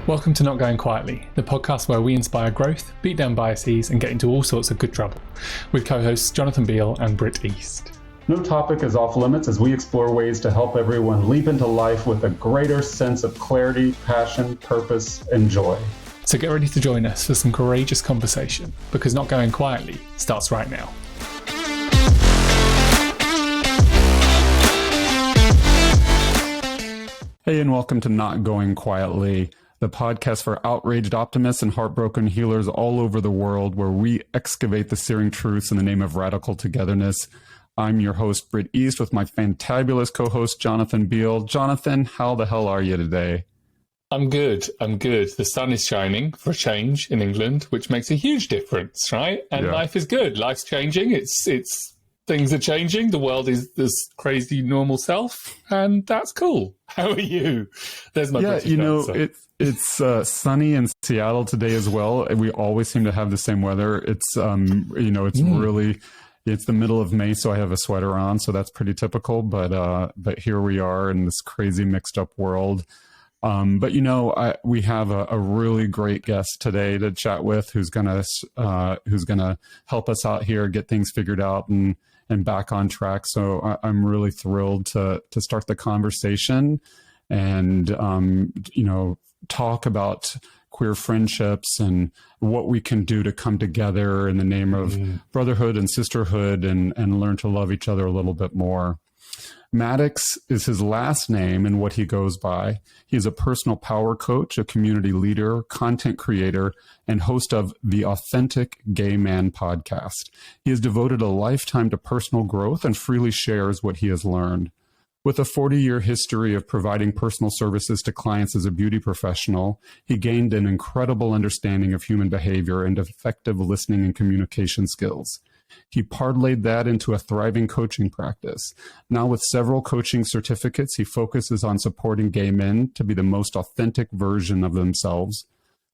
Welcome to Not Going Quietly, the podcast where we inspire growth, beat down biases, and get into all sorts of good trouble, with co-hosts Jonathan Beal and Britt East. No topic is off limits as we explore ways to help everyone leap into life with a greater sense of clarity, passion, purpose, and joy. So get ready to join us for some courageous conversation, because Not Going Quietly starts right now. Hey, and welcome to Not Going Quietly, the podcast for outraged optimists and heartbroken healers all over the world, where we excavate the searing truths in the name of radical togetherness. I'm your host, Britt East, with my fantabulous co-host, Jonathan Beal. Jonathan, how the hell are you today? I'm good. The sun is shining for a change in England, which makes a huge difference, right? And Life is good. Life's changing. It's things are changing. The world is this crazy normal self, and that's cool. How are you? There's my British answer. It's sunny in Seattle today as well. We always seem to have the same weather. It's really, it's the middle of May, so I have a sweater on, so that's pretty typical. But here we are in this crazy mixed up world. We have a really great guest today to chat with, who's gonna help us out here, get things figured out and back on track. So I'm really thrilled to start the conversation and talk about queer friendships and what we can do to come together in the name of brotherhood and sisterhood and learn to love each other a little bit more. Maddox is his last name and what he goes by. He is a personal power coach, a community leader, content creator, and host of the Authentic Gay Man podcast. He has devoted a lifetime to personal growth and freely shares what he has learned. With a 40-year history of providing personal services to clients as a beauty professional, he gained an incredible understanding of human behavior and effective listening and communication skills. He parlayed that into a thriving coaching practice. Now, with several coaching certificates, he focuses on supporting gay men to be the most authentic version of themselves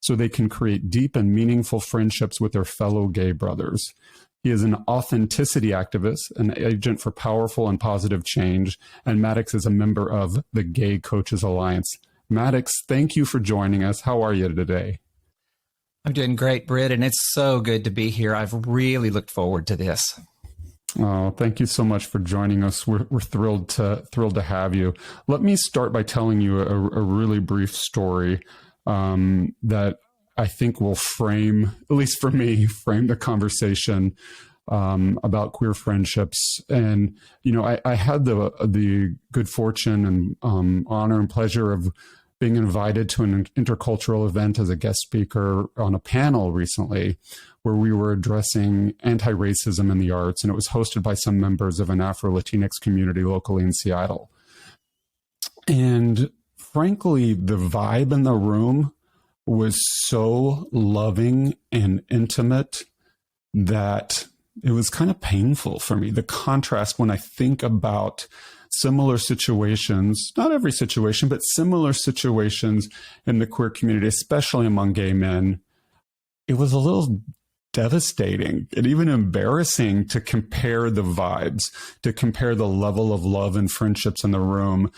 so they can create deep and meaningful friendships with their fellow gay brothers. He is an authenticity activist, an agent for powerful and positive change, and Maddox is a member of the Gay Coaches Alliance. Maddox, thank you for joining us. How are you today? I'm doing great, Britt, and it's so good to be here. I've really looked forward to this. Oh, thank you so much for joining us. We're thrilled to have you. Let me start by telling you a really brief story that I think will frame, at least for me, the conversation about queer friendships. And I had the good fortune and honor and pleasure of being invited to an intercultural event as a guest speaker on a panel recently where we were addressing anti-racism in the arts, and it was hosted by some members of an Afro-Latinx community locally in Seattle. And frankly, the vibe in the room was so loving and intimate that it was kind of painful for me. The contrast when I think about similar situations, not every situation, but similar situations in the queer community, especially among gay men, it was a little devastating and even embarrassing to compare the vibes, to compare the level of love and friendships in the room.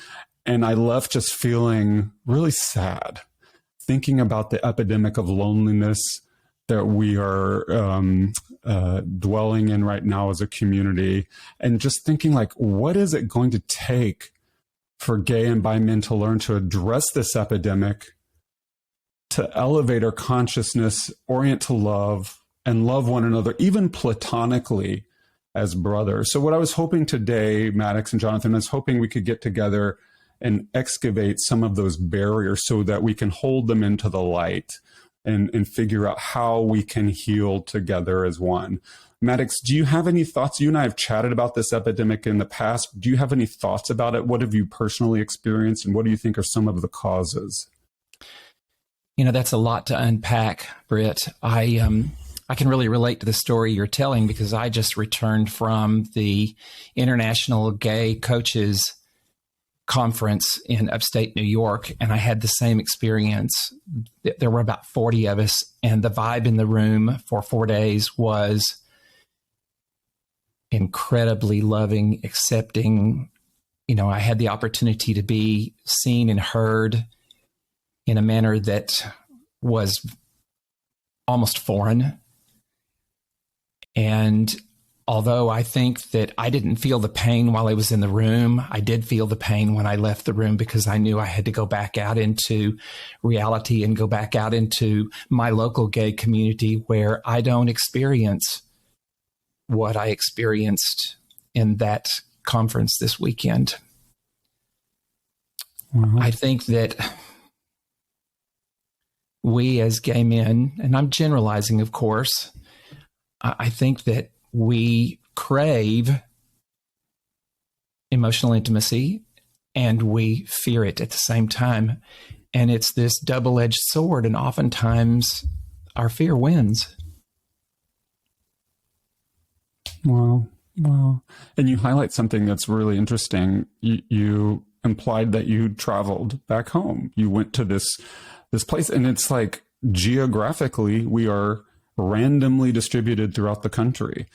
And I left just feeling really sad, thinking about the epidemic of loneliness that we are dwelling in right now as a community, and just thinking like, what is it going to take for gay and bi men to learn to address this epidemic, to elevate our consciousness, orient to love, and love one another, even platonically as brothers. So what I was hoping today, Maddox and Jonathan, I was hoping we could get together and excavate some of those barriers so that we can hold them into the light and figure out how we can heal together as one. Maddox, do you have any thoughts? You and I have chatted about this epidemic in the past. Do you have any thoughts about it? What have you personally experienced, and what do you think are some of the causes? That's a lot to unpack, Britt. I can really relate to the story you're telling because I just returned from the International Gay Coaches Conference in upstate New York, and I had the same experience. There were about 40 of us, and the vibe in the room for 4 days was incredibly loving, accepting. I had the opportunity to be seen and heard in a manner that was almost foreign. And although I think that I didn't feel the pain while I was in the room, I did feel the pain when I left the room, because I knew I had to go back out into reality and go back out into my local gay community, where I don't experience what I experienced in that conference this weekend. Wow. I think that we as gay men, and I'm generalizing, of course, I think that we crave emotional intimacy and we fear it at the same time. And it's this double-edged sword, and oftentimes our fear wins. Wow. Wow. And you highlight something that's really interesting. You implied that you traveled back home. You went to this place, and it's like geographically we are randomly distributed throughout the country.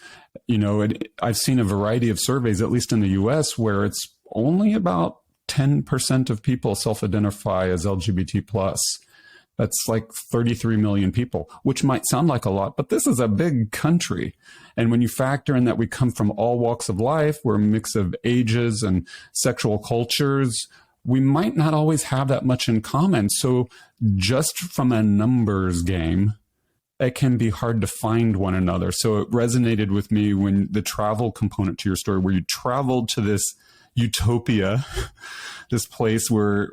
You know, I've seen a variety of surveys, at least in the US, where it's only about 10% of people self-identify as LGBT plus. That's like 33 million people, which might sound like a lot, but this is a big country. And when you factor in that we come from all walks of life, we're a mix of ages and sexual cultures, we might not always have that much in common. So just from a numbers game, it can be hard to find one another. So it resonated with me when the travel component to your story, where you traveled to this utopia, this place where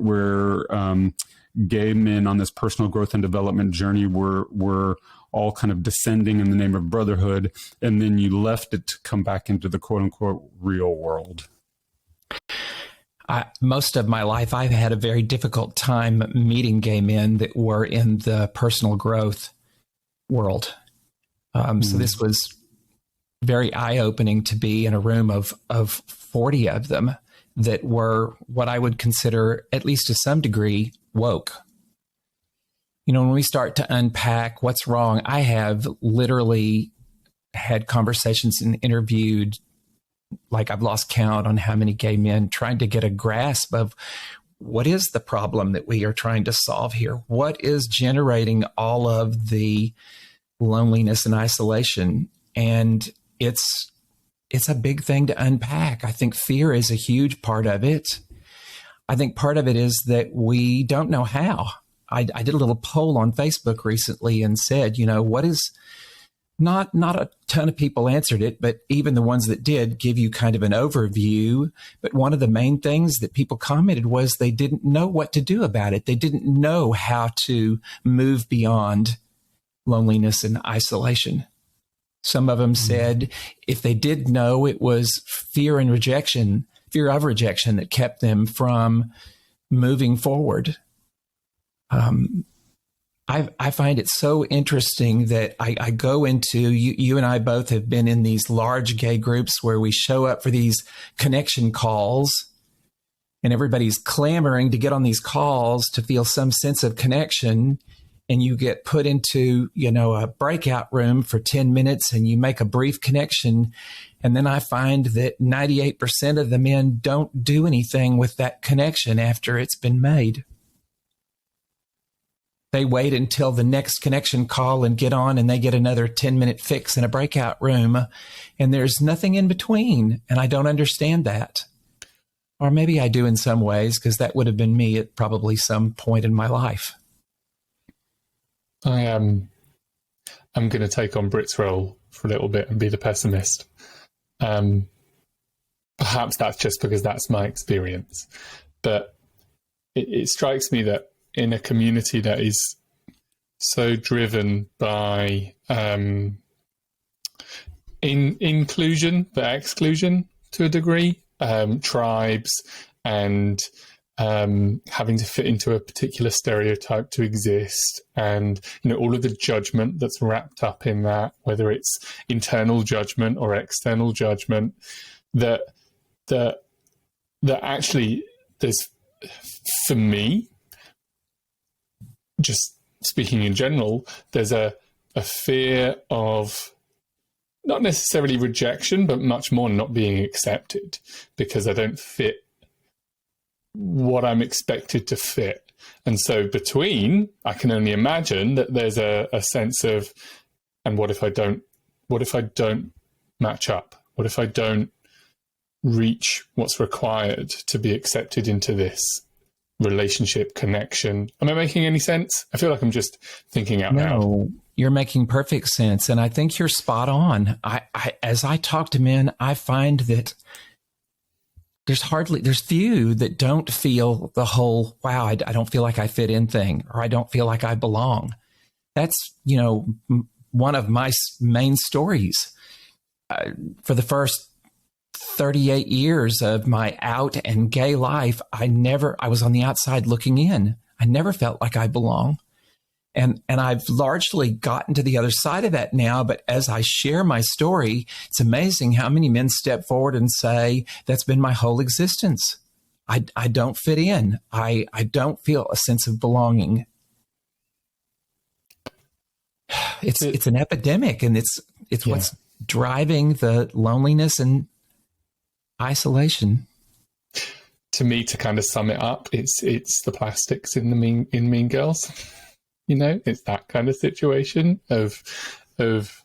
gay men on this personal growth and development journey were all kind of descending in the name of brotherhood, and then you left it to come back into the quote unquote real world. Most of my life, I've had a very difficult time meeting gay men that were in the personal growth world. So this was very eye-opening to be in a room of 40 of them that were what I would consider, at least to some degree, woke. You know, when we start to unpack what's wrong, I have literally had conversations and interviewed, like I've lost count on how many gay men, trying to get a grasp of what is the problem that we are trying to solve here? What is generating all of the loneliness and isolation? And it's a big thing to unpack. I think fear is a huge part of it. I think part of it is that we don't know how. I did a little poll on Facebook recently and said, you know, what is not a ton of people answered it, but even the ones that did give you kind of an overview. But one of the main things that people commented was they didn't know what to do about it. They didn't know how to move beyond loneliness and isolation. Some of them said if they did know, it was fear of rejection that kept them from moving forward. I find it so interesting that I go into, you and I both have been in these large gay groups where we show up for these connection calls, and everybody's clamoring to get on these calls to feel some sense of connection. And you get put into, you know, a breakout room for 10 minutes and you make a brief connection. And then I find that 98% of the men don't do anything with that connection after it's been made. They wait until the next connection call and get on, and they get another 10-minute fix in a breakout room. And there's nothing in between. And I don't understand that. Or maybe I do in some ways, because that would have been me at probably some point in my life. I'm going to take on Britt's role for a little bit and be the pessimist. Perhaps that's just because that's my experience. But it strikes me that in a community that is so driven by inclusion but exclusion to a degree, tribes and having to fit into a particular stereotype to exist, and you know all of the judgment that's wrapped up in that, whether it's internal judgment or external judgment, that actually there's, for me, just speaking in general, there's a fear of not necessarily rejection, but much more not being accepted because I don't fit what I'm expected to fit. And so I can only imagine that there's a sense of, and what if I don't match up? What if I don't reach what's required to be accepted into this relationship connection? Am I making any sense? I feel like I'm just thinking out loud. No, you're making perfect sense. And I think you're spot on. As I talk to men, I find that there's few that don't feel the whole, wow, I don't feel like I fit in thing, or I don't feel like I belong. That's, one of my main stories. For the first 38 years of my out and gay life, I was on the outside looking in. I never felt like I belong. And I've largely gotten to the other side of that now. But as I share my story, it's amazing how many men step forward and say, that's been my whole existence. I don't fit in. I don't feel a sense of belonging. It's an epidemic, and it's what's driving the loneliness and isolation. To me, to kind of sum it up, it's the plastics in Mean Girls. It's that kind of situation of just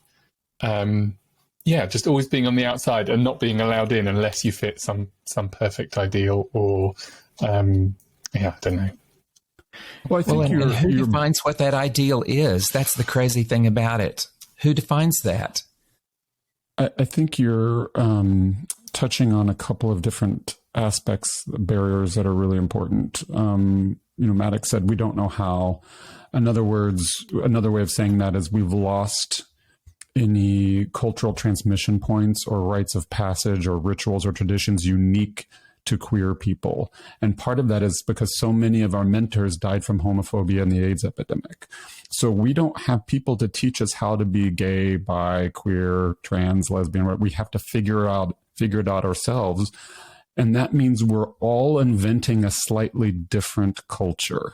always being on the outside and not being allowed in unless you fit some perfect ideal, or I don't know. Well, I think who defines what that ideal is? That's the crazy thing about it. Who defines that? I think you're touching on a couple of different aspects, barriers that are really important. Maddox said, we don't know how. In other words, another way of saying that is we've lost any cultural transmission points or rites of passage or rituals or traditions unique to queer people. And part of that is because so many of our mentors died from homophobia and the AIDS epidemic. So we don't have people to teach us how to be gay, bi, queer, trans, lesbian. We have to figure it out ourselves. And that means we're all inventing a slightly different culture.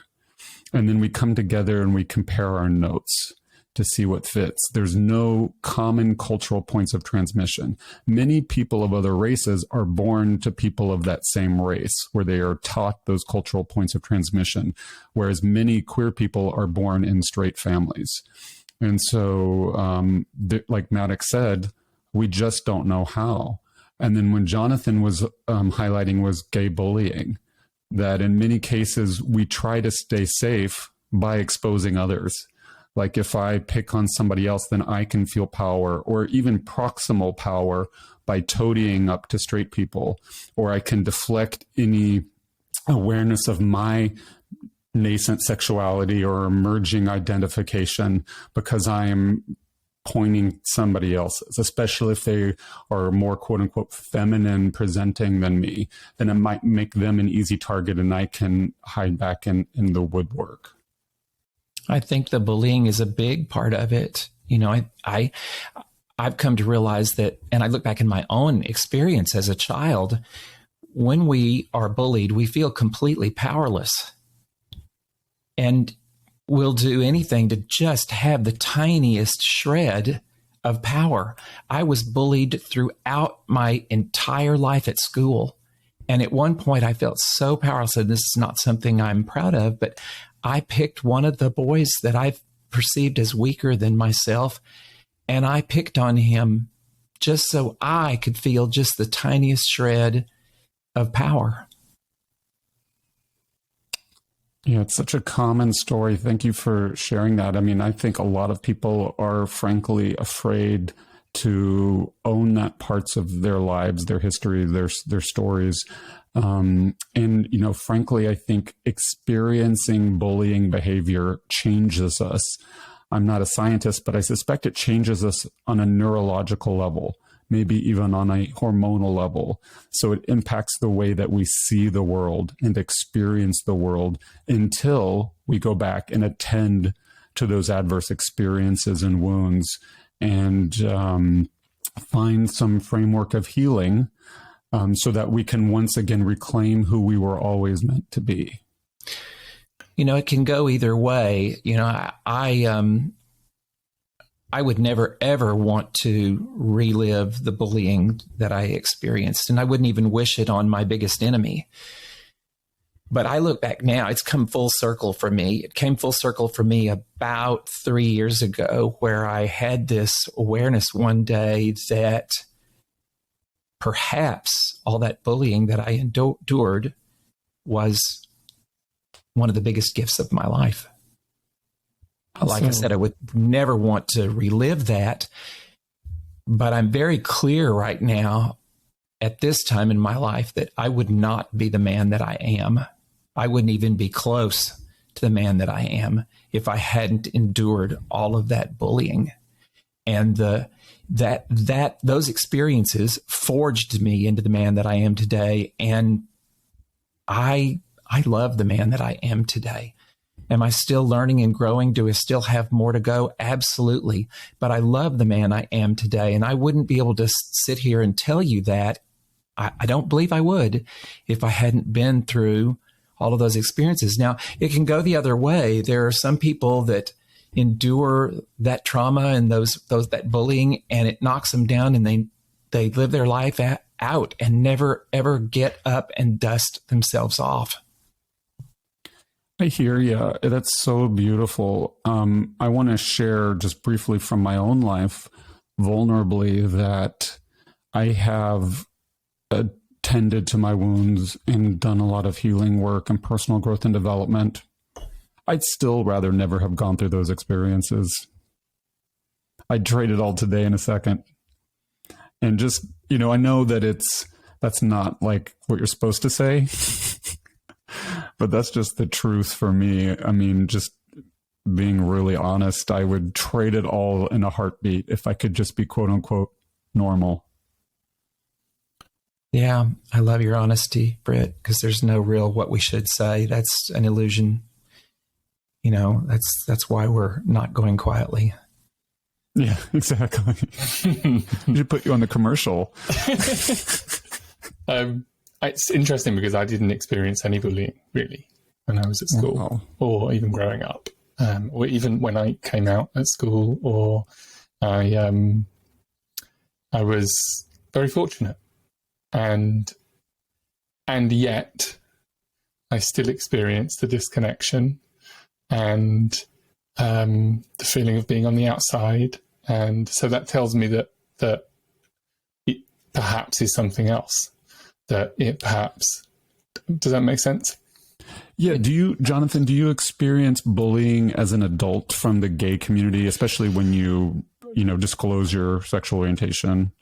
And then we come together and we compare our notes to see what fits. There's no common cultural points of transmission. Many people of other races are born to people of that same race, where they are taught those cultural points of transmission, whereas many queer people are born in straight families. And so, like Maddox said, we just don't know how. And then when Jonathan was highlighting was gay bullying, that in many cases we try to stay safe by exposing others. Like if I pick on somebody else, then I can feel power, or even proximal power by toadying up to straight people, or I can deflect any awareness of my nascent sexuality or emerging identification because I am pointing somebody else's, especially if they are more quote unquote feminine presenting than me, then it might make them an easy target and I can hide back in the woodwork. I think the bullying is a big part of it. I've come to realize that, and I look back in my own experience as a child, when we are bullied, we feel completely powerless. And we'll do anything to just have the tiniest shred of power. I was bullied throughout my entire life at school. And at one point I felt so powerless, and this is not something I'm proud of, but I picked one of the boys that I perceived as weaker than myself, and I picked on him just so I could feel just the tiniest shred of power. Yeah, it's such a common story. Thank you for sharing that. I mean, I think a lot of people are frankly afraid to own that parts of their lives, their history, their stories. Frankly, I think experiencing bullying behavior changes us. I'm not a scientist, but I suspect it changes us on a neurological level, maybe even on a hormonal level. So it impacts the way that we see the world and experience the world until we go back and attend to those adverse experiences and wounds and find some framework of healing so that we can once again reclaim who we were always meant to be. It can go either way. I would never, ever want to relive the bullying that I experienced, and I wouldn't even wish it on my biggest enemy. But I look back now, it's come full circle for me. It came full circle for me about 3 years ago, where I had this awareness one day that perhaps all that bullying that I endured was one of the biggest gifts of my life. Like I said, I would never want to relive that, but I'm very clear right now at this time in my life that I would not be the man that I am. I wouldn't even be close to the man that I am if I hadn't endured all of that bullying. And those experiences forged me into the man that I am today. And I love the man that I am today. Am I still learning and growing? Do I still have more to go? Absolutely. But I love the man I am today. And I wouldn't be able to sit here and tell you that. I don't believe I would if I hadn't been through all of those experiences. Now, it can go the other way. There are some people that endure that trauma and that bullying, and it knocks them down, and they live their life out and never, ever get up and dust themselves off. I hear you. That's so beautiful. I want to share just briefly from my own life, vulnerably, that I have tended to my wounds and done a lot of healing work and personal growth and development. I'd still rather never have gone through those experiences. I'd trade it all today in a second. And just, I know that that's not like what you're supposed to say, but that's just the truth for me. I mean, just being really honest, I would trade it all in a heartbeat if I could just be quote unquote normal. Yeah, I love your honesty, Britt, because there's no real what we should say. That's an illusion. That's why we're not going quietly. Yeah, exactly. We should put you on the commercial. It's interesting because I didn't experience any bullying really when I was at school or even growing up, or even when I came out at school, or I was very fortunate. And yet I still experience the disconnection and the feeling of being on the outside. And so that tells me that it perhaps is something else, that it perhaps, does that make sense? Yeah. Jonathan, do you experience bullying as an adult from the gay community, especially when you disclose your sexual orientation?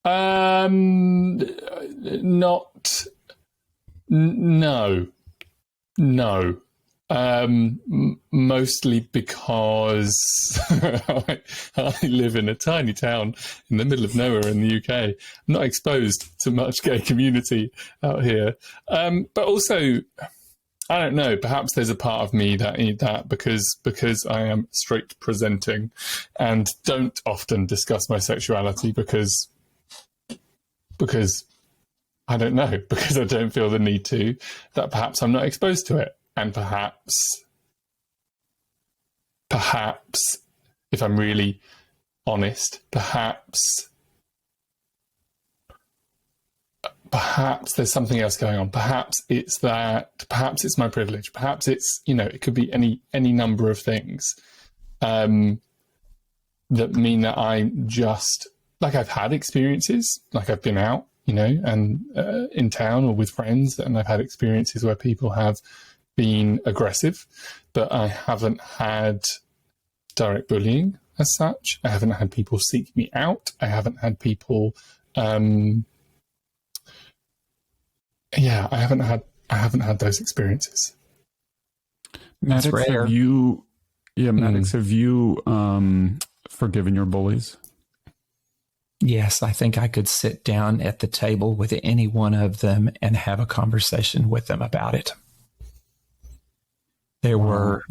No. Mostly because I live in a tiny town in the middle of nowhere in the UK. I'm not exposed to much gay community out here. But also, I don't know, perhaps there's a part of me that because I am straight presenting and don't often discuss my sexuality because I don't know, because I don't feel the need to, that perhaps I'm not exposed to it. And perhaps, if I'm really honest, perhaps there's something else going on. Perhaps it's my privilege. Perhaps it's, it could be any number of things that mean that I'm just, like, I've had experiences, like I've been out, and in town or with friends, and I've had experiences where people have been aggressive, but I haven't had direct bullying as such. I haven't had people seek me out. I haven't had people, I haven't had those experiences. Maddox, have you forgiven your bullies? Yes, I think I could sit down at the table with any one of them and have a conversation with them about it. There were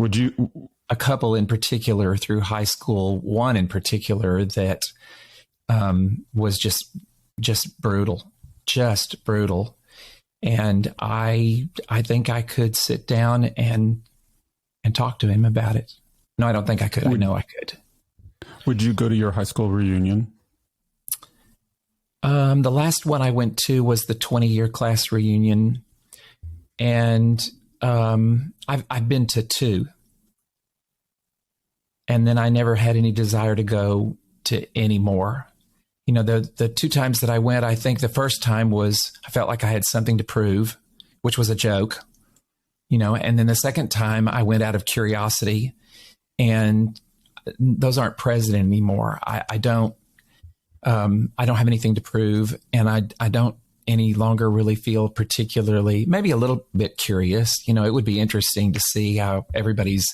a couple in particular through high school, one in particular that was just brutal. And I think I could sit down and talk to him about it. No, I don't think I could. I know I could. Would you go to your high school reunion? The last one I went to was the 20-year class reunion. And I've been to 2. And then I never had any desire to go to any more. You know, the 2 times that I went, I think the first time was I felt like I had something to prove, which was a joke, you know, and then the second time I went out of curiosity, and those aren't present anymore. I don't have anything to prove, and I don't any longer really feel particularly, maybe a little bit curious. You know, it would be interesting to see how everybody's,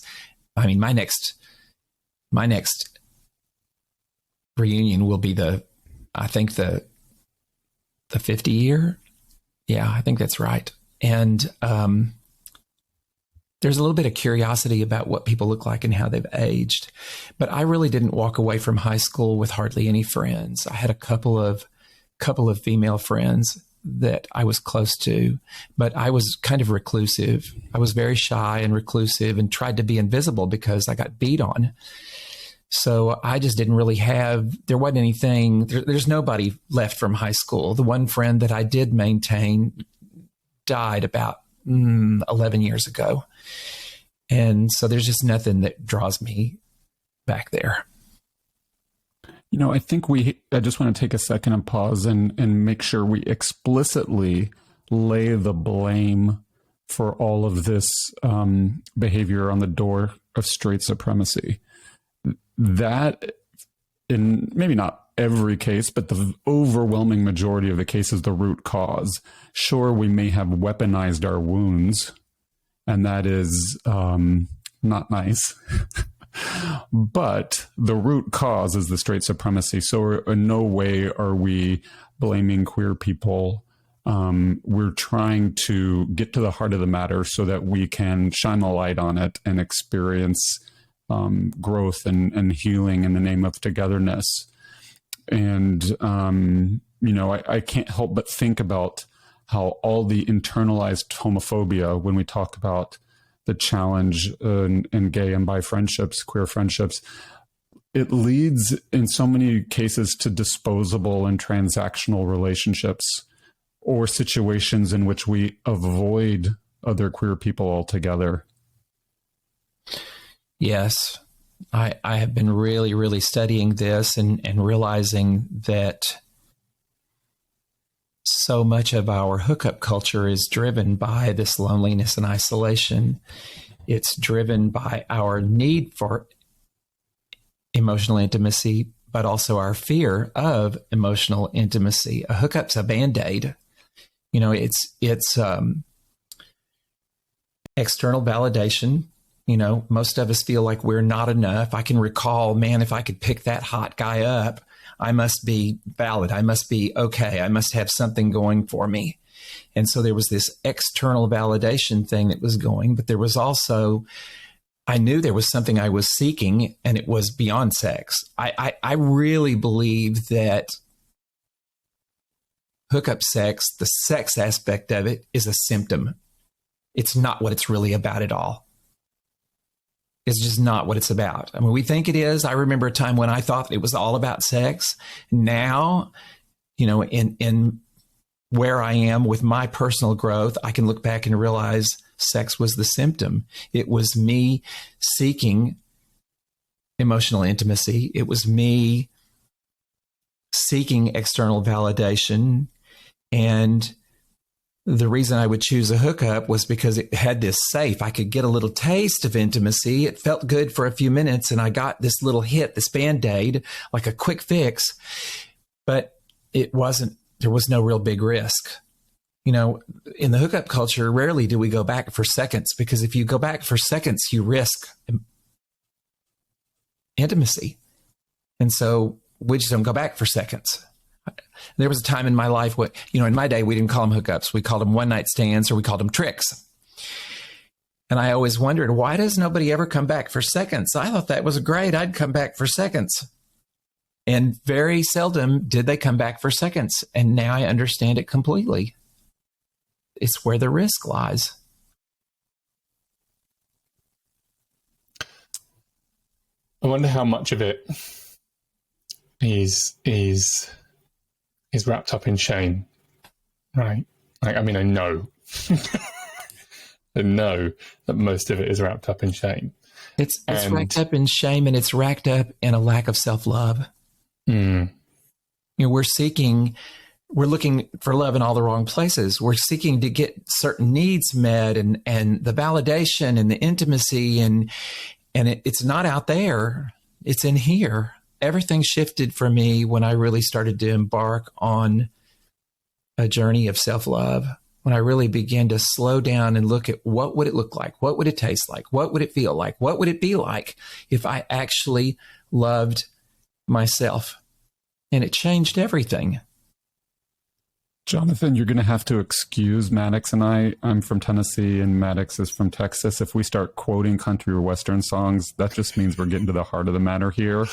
I mean, my next reunion will be I think the 50 year. Yeah, I think that's right. And there's a little bit of curiosity about what people look like and how they've aged. But I really didn't walk away from high school with hardly any friends. I had a couple of female friends that I was close to, but I was kind of reclusive. I was very shy and reclusive and tried to be invisible because I got beat on. So I just didn't really there wasn't anything, there's nobody left from high school. The one friend that I did maintain died about 11 years ago. And so there's just nothing that draws me back there. You know, I think I just want to take a second and pause and make sure we explicitly lay the blame for all of this behavior on the door of straight supremacy. That, in maybe not every case, but the overwhelming majority of the cases, the root cause. Sure, we may have weaponized our wounds, and that is not nice. But the root cause is the straight supremacy. So in no way are we blaming queer people. We're trying to get to the heart of the matter so that we can shine the light on it and experience growth and healing in the name of togetherness. And, you know, I can't help but think about how all the internalized homophobia, when we talk about the challenge in gay and bi friendships, queer friendships, it leads in so many cases to disposable and transactional relationships or situations in which we avoid other queer people altogether. Yes, I have been really, really studying this and realizing that so much of our hookup culture is driven by this loneliness and isolation. It's driven by our need for emotional intimacy, but also our fear of emotional intimacy. A hookup's a Band-Aid. You know, it's external validation. You know, most of us feel like we're not enough. I can recall, man, if I could pick that hot guy up, I must be valid. I must be okay. I must have something going for me. And so there was this external validation thing that was going, but there was also, I knew there was something I was seeking, and it was beyond sex. I really believe that hookup sex, the sex aspect of it, is a symptom. It's not what it's really about at all. It's just not what it's about. I mean, we think it is. I remember a time when I thought it was all about sex. Now, you know, in where I am with my personal growth, I can look back and realize sex was the symptom. It was me seeking emotional intimacy. It was me seeking external validation. And the reason I would choose a hookup was because it had this safe. I could get a little taste of intimacy. It felt good for a few minutes, and I got this little hit, this Band-Aid, like a quick fix. But it wasn't, there was no real big risk. You know, in the hookup culture, rarely do we go back for seconds, because if you go back for seconds, you risk intimacy. And so we just don't go back for seconds. There was a time in my life where, you know, in my day, we didn't call them hookups. We called them one-night stands, or we called them tricks. And I always wondered, why does nobody ever come back for seconds? I thought that was great. I'd come back for seconds. And very seldom did they come back for seconds. And now I understand it completely. It's where the risk lies. I wonder how much of it is wrapped up in shame, right? Like, I mean, I know and know that most of it is wrapped up in shame. It's wrapped up in shame, and it's wrapped up in a lack of self-love. Mm. We're looking for love in all the wrong places. We're seeking to get certain needs met, and the validation and the intimacy, and it's not out there. It's in here. Everything shifted for me when I really started to embark on a journey of self-love, when I really began to slow down and look at what would it look like? What would it taste like? What would it feel like? What would it be like if I actually loved myself? And it changed everything. Jonathan, you're going to have to excuse Maddox and I. I'm from Tennessee and Maddox is from Texas. If we start quoting country or Western songs, that just means we're getting to the heart of the matter here.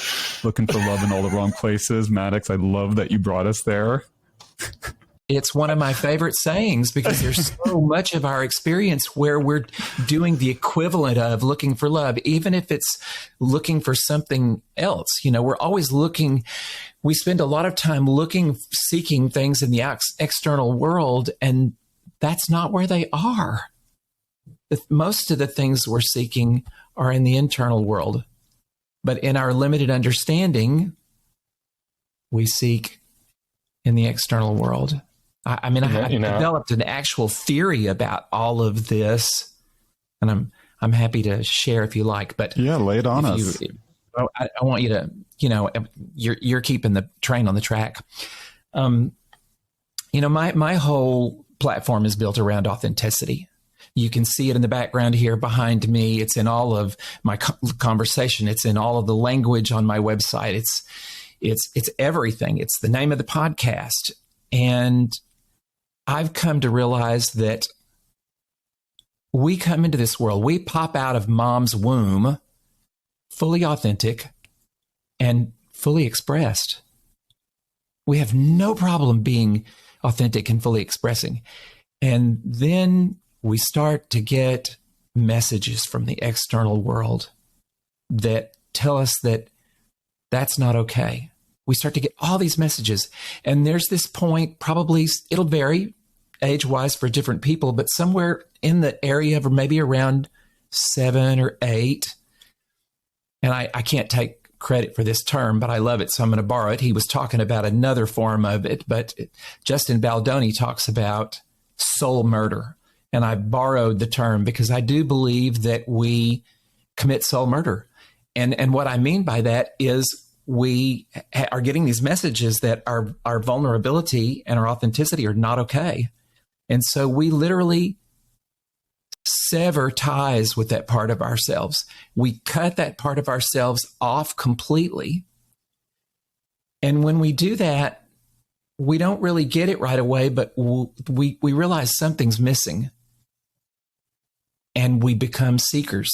Looking for love in all the wrong places. Maddox, I love that you brought us there. It's one of my favorite sayings because there's so much of our experience where we're doing the equivalent of looking for love, even if it's looking for something else. We're always looking. We spend a lot of time seeking things in the external world, and that's not where they are. Most of the things we're seeking are in the internal world. But in our limited understanding, we seek in the external world. I developed an actual theory about all of this, and I'm happy to share if you like. But yeah, lay it on us. I want you to, you're keeping the train on the track. My whole platform is built around authenticity. You can see it in the background here behind me. It's in all of my conversation. It's in all of the language on my website. It's everything. It's the name of the podcast. And I've come to realize that we come into this world, we pop out of mom's womb fully authentic and fully expressed. We have no problem being authentic and fully expressing. And then we start to get messages from the external world that tell us that that's not okay. We start to get all these messages. And there's this point, probably it'll vary age-wise for different people, but somewhere in the area of maybe around 7 or 8. And I can't take credit for this term, but I love it, so I'm going to borrow it. He was talking about another form of it, but Justin Baldoni talks about soul murder. And I borrowed the term because I do believe that we commit soul murder. And what I mean by that is we are getting these messages that our vulnerability and our authenticity are not okay. And so we literally sever ties with that part of ourselves. We cut that part of ourselves off completely. And when we do that, we don't really get it right away, but we realize something's missing. And we become seekers.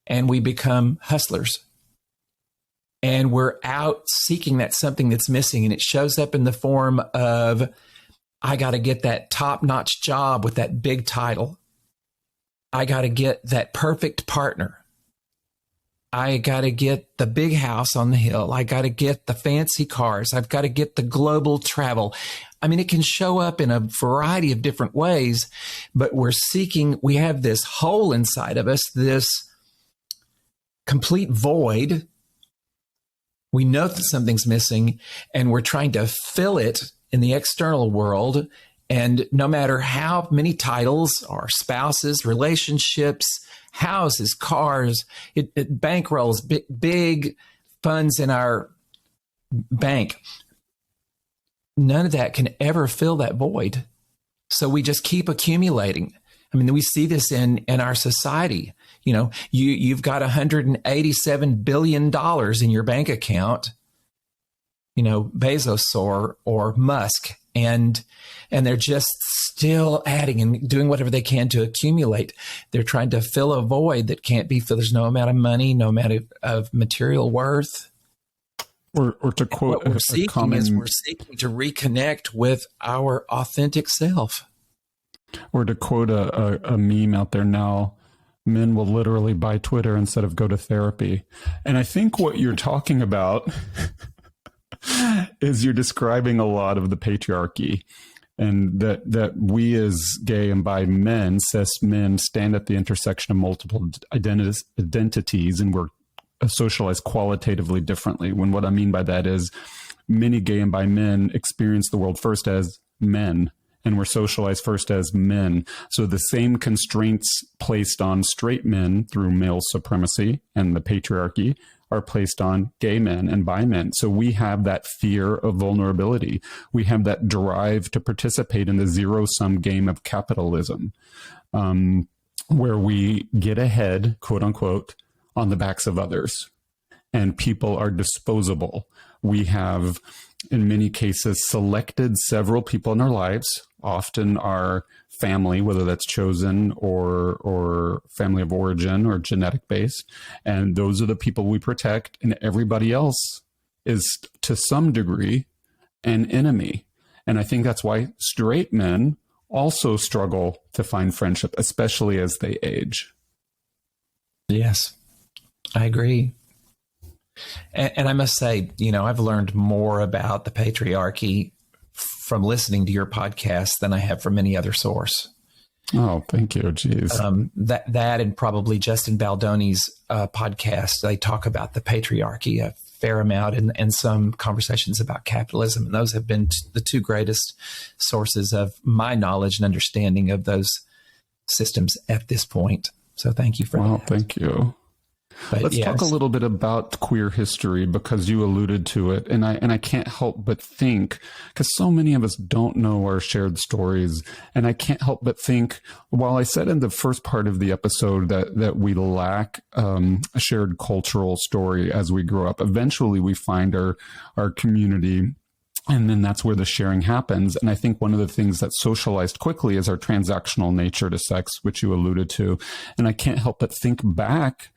And we become hustlers. And we're out seeking that something that's missing. And it shows up in the form of, I got to get that top-notch job with that big title. I got to get that perfect partner. I got to get the big house on the hill. I got to get the fancy cars. I've got to get the global travel. I mean, it can show up in a variety of different ways, but we have this hole inside of us, this complete void. We know that something's missing, and we're trying to fill it in the external world. And no matter how many titles or spouses, relationships, houses, cars, it bankrolls, big funds in our bank, none of that can ever fill that void. So we just keep accumulating. I mean, we see this in our society. You know, you've got $187 billion in your bank account, you know, Bezos or Musk, and they're just still adding and doing whatever they can to accumulate. They're trying to fill a void that can't be filled. There's no amount of money, no amount of material worth. Or to quote what we're seeking is we're seeking to reconnect with our authentic self. Or to quote a meme out there now, men will literally buy Twitter instead of go to therapy. And I think what you're talking about is you're describing a lot of the patriarchy. and that we as gay and bi men, cis men, stand at the intersection of multiple identities, and we're socialized qualitatively differently. When what I mean by that is many gay and bi men experience the world first as men, and we're socialized first as men. So the same constraints placed on straight men through male supremacy and the patriarchy are placed on gay men and bi men. So we have that fear of vulnerability. We have that drive to participate in the zero-sum game of capitalism, where we get ahead, quote unquote, on the backs of others. And people are disposable. We have, in many cases, selected several people in our lives, often our family, whether that's chosen or family of origin or genetic based. And those are the people we protect, and everybody else is to some degree an enemy. And I think that's why straight men also struggle to find friendship, especially as they age. Yes, I agree. And I must say, I've learned more about the patriarchy from listening to your podcast than I have from any other source. Oh, thank you. Jeez. That and probably Justin Baldoni's podcast, they talk about the patriarchy a fair amount, and some conversations about capitalism. And those have been the two greatest sources of my knowledge and understanding of those systems at this point. So thank you for that. Thank you. But let's talk a little bit about queer history, because you alluded to it, and I can't help but think, because so many of us don't know our shared stories, and I can't help but think, while I said in the first part of the episode that we lack a shared cultural story as we grow up, eventually we find our community. And then that's where the sharing happens. And I think one of the things that's socialized quickly is our transactional nature to sex, which you alluded to. And I can't help but think back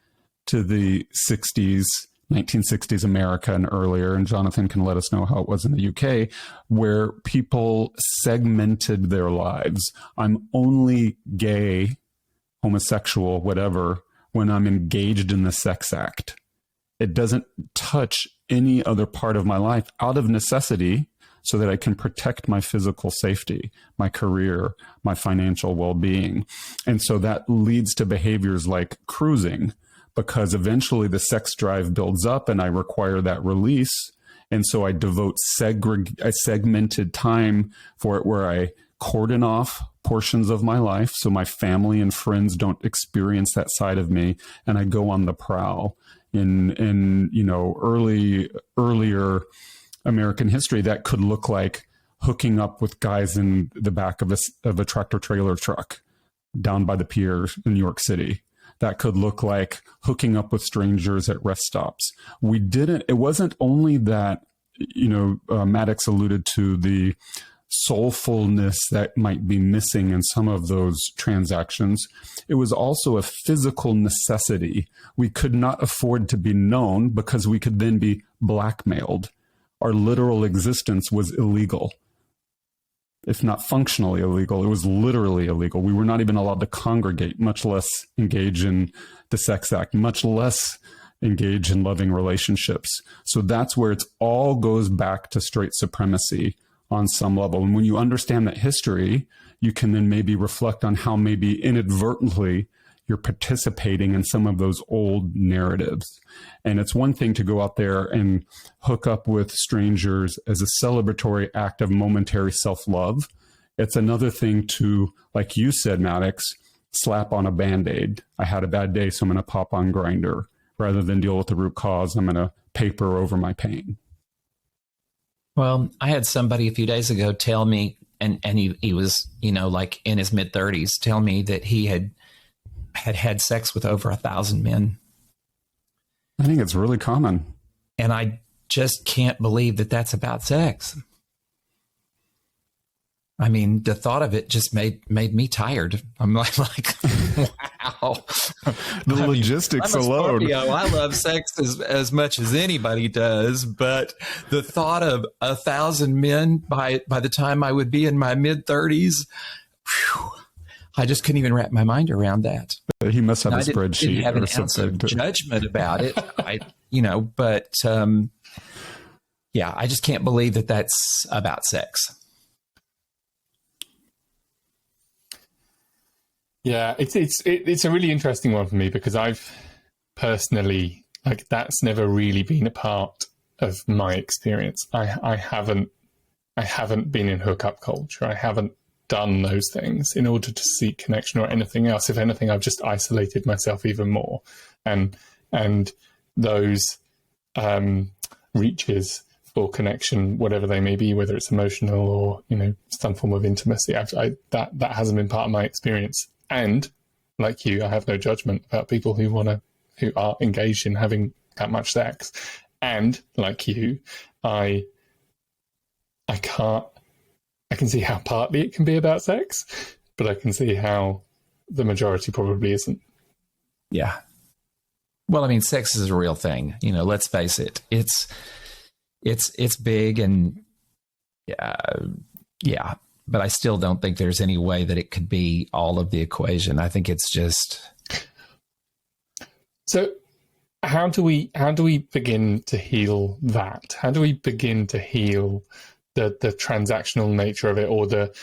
to the 60s, 1960s America and earlier, and Jonathan can let us know how it was in the UK, where people segmented their lives. I'm only gay, homosexual, whatever, when I'm engaged in the sex act. It doesn't touch any other part of my life out of necessity, so that I can protect my physical safety, my career, my financial well-being. And so that leads to behaviors like cruising, because eventually the sex drive builds up and I require that release. And so I devote a segmented time for it, where I cordon off portions of my life so my family and friends don't experience that side of me, and I go on the prowl. In earlier American history, that could look like hooking up with guys in the back of a tractor trailer truck down by the pier in New York City. That could look like hooking up with strangers at rest stops. It wasn't only that, Maddox alluded to the soulfulness that might be missing in some of those transactions. It was also a physical necessity. We could not afford to be known, because we could then be blackmailed. Our literal existence was illegal. If not functionally illegal, it was literally illegal. We were not even allowed to congregate, much less engage in the sex act, much less engage in loving relationships. So that's where it all goes back to straight supremacy on some level. And when you understand that history, you can then maybe reflect on how maybe inadvertently you're participating in some of those old narratives. And it's one thing to go out there and hook up with strangers as a celebratory act of momentary self-love. It's another thing to, like you said, Maddox, slap on a Band-Aid. I had a bad day, so I'm going to pop on Grindr. Rather than deal with the root cause, I'm going to paper over my pain. Well, I had somebody a few days ago tell me, and he was, like in his mid-30s, tell me that he had sex with over 1,000 men. I think it's really common. And I just can't believe that that's about sex. I mean, the thought of it just made me tired. I'm like wow. Logistics alone. Scorpio. I love sex as much as anybody does, but the thought of 1,000 men by the time I would be in my mid-30s, I just couldn't even wrap my mind around that. He must have a spreadsheet. Didn't have an ounce of judgment about it. I just can't believe that that's about sex. Yeah, it's a really interesting one for me because I've personally, like, that's never really been a part of my experience. I haven't been in hookup culture. I haven't done those things in order to seek connection or anything else. If anything, I've just isolated myself even more, and those reaches for connection, whatever they may be, whether it's emotional or some form of intimacy, that hasn't been part of my experience. And like you, I have no judgment about people who are engaged in having that much sex. And like you, I can see how partly it can be about sex, but I can see how the majority probably isn't. Yeah. Well, I mean, sex is a real thing. Let's face it. It's big, and yeah. But I still don't think there's any way that it could be all of the equation. I think it's just. So how do we begin to heal that? How do we begin to heal the transactional nature of it, or the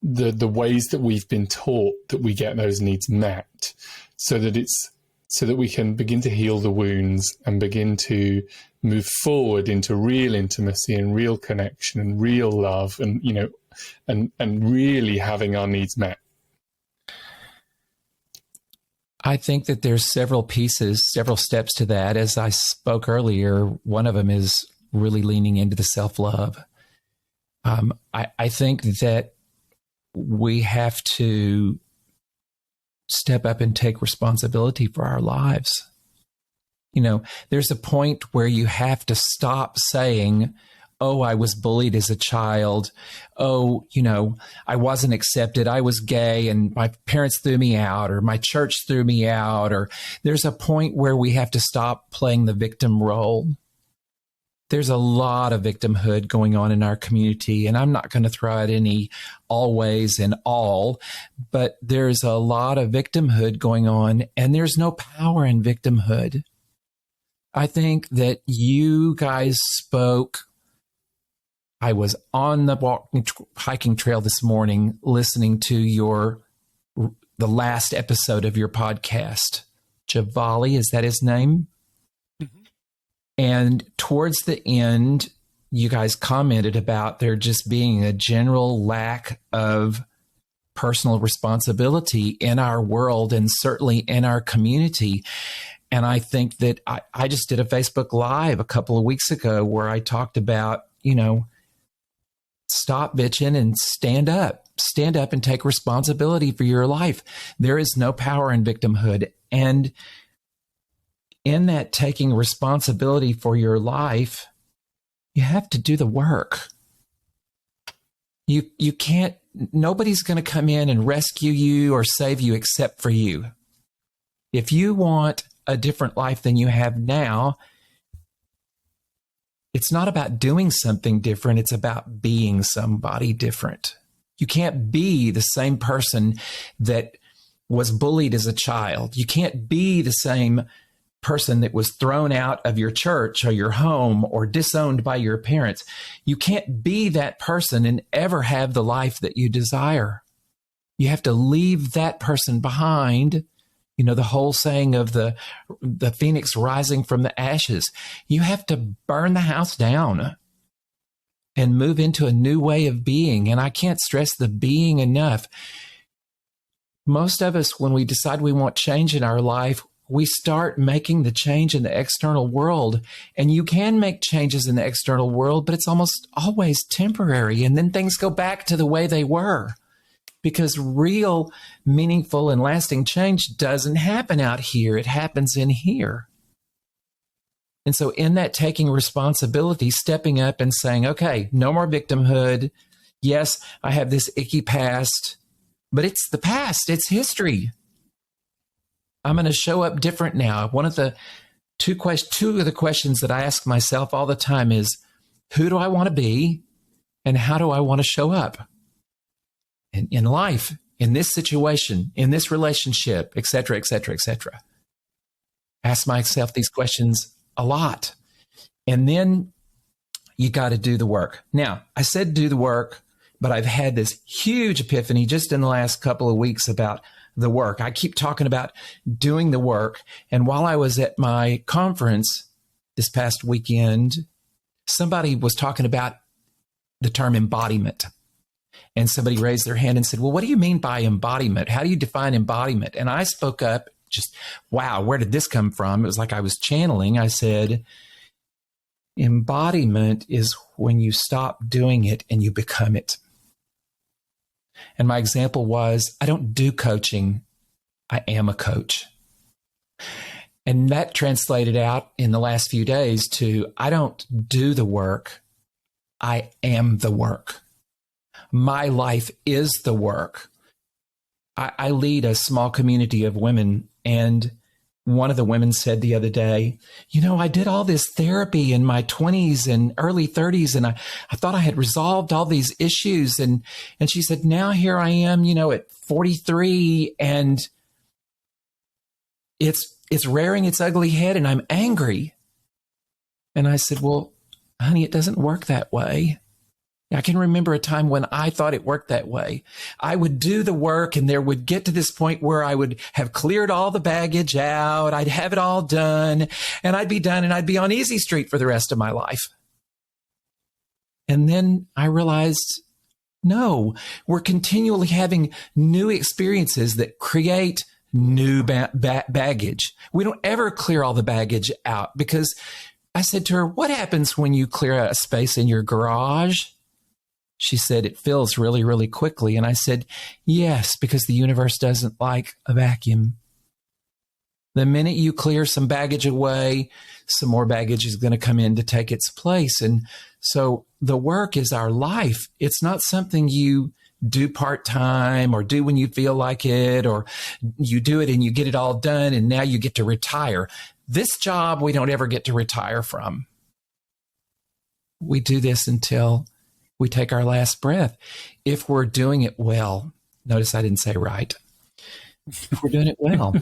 ways that we've been taught that we get those needs met, so that we can begin to heal the wounds and begin to move forward into real intimacy and real connection and real love, and and really having our needs met? I think that there's several steps to that. As I spoke earlier, one of them is really leaning into the self-love. I think that we have to step up and take responsibility for our lives. There's a point where you have to stop saying, oh, I was bullied as a child. Oh, I wasn't accepted. I was gay and my parents threw me out, or my church threw me out. Or there's a point where we have to stop playing the victim role. There's a lot of victimhood going on in our community, and I'm not going to throw out any always and all, but there's a lot of victimhood going on, and there's no power in victimhood. I think that you guys spoke. I was on the hiking trail this morning listening to the last episode of your podcast. Javali, is that his name? Mm-hmm. And towards the end, you guys commented about there just being a general lack of personal responsibility in our world, and certainly in our community. And I think that I just did a Facebook Live a couple of weeks ago where I talked about, stop bitching and stand up and take responsibility for your life. There is no power in victimhood. And in that taking responsibility for your life, you have to do the work. You can't, nobody's going to come in and rescue you or save you except for you. If you want a different life than you have now, it's not about doing something different. It's about being somebody different. You can't be the same person that was bullied as a child. You can't be the same person that was thrown out of your church or your home or disowned by your parents. You can't be that person and ever have the life that you desire. You have to leave that person behind. The whole saying of the phoenix rising from the ashes. You have to burn the house down and move into a new way of being. And I can't stress the being enough. Most of us, when we decide we want change in our life, we start making the change in the external world. And you can make changes in the external world, but it's almost always temporary. And then things go back to the way they were. Because real, meaningful, and lasting change doesn't happen out here. It happens in here. And so in that taking responsibility, stepping up and saying, okay, no more victimhood. Yes, I have this icky past, but it's the past. It's history. I'm going to show up different now. One of the two of the questions that I ask myself all the time is, who do I want to be? And how do I want to show up? In life, in this situation, in this relationship, et cetera, et cetera, et cetera. Ask myself these questions a lot. And then you got to do the work. Now, I said do the work but I've had this huge epiphany just in the last couple of weeks about the work. I keep talking about doing the work. And while I was at my conference this past weekend, somebody was talking about the term embodiment. And somebody raised their hand and said, well, what do you mean by embodiment? How do you define embodiment? And I spoke up, just, wow, where did this come from? It was like I was channeling. I said, embodiment is when you stop doing it and you become it. And my example was, I don't do coaching. I am a coach. And that translated out in the last few days to, I don't do the work. I am the work. My life is the work. I lead a small community of women, and one of the women said the other day, I did all this therapy in my 20s and early 30s, and I thought I had resolved all these issues. And she said, now here I am, at 43, and it's rearing its ugly head, and I'm angry. And I said, well, honey, it doesn't work that way. I can remember a time when I thought it worked that way. I would do the work, and there would get to this point where I would have cleared all the baggage out. I'd have it all done, and I'd be done, and I'd be on easy street for the rest of my life. And then I realized, no, we're continually having new experiences that create new baggage. We don't ever clear all the baggage out, because I said to her, what happens when you clear a space in your garage? She said, it fills really, really quickly. And I said, yes, because the universe doesn't like a vacuum. The minute you clear some baggage away, some more baggage is going to come in to take its place. And so the work is our life. It's not something you do part-time or do when you feel like it, or you do it and you get it all done and now you get to retire. This job we don't ever get to retire from. We do this until we take our last breath. If we're doing it well, notice I didn't say right. If we're doing it well,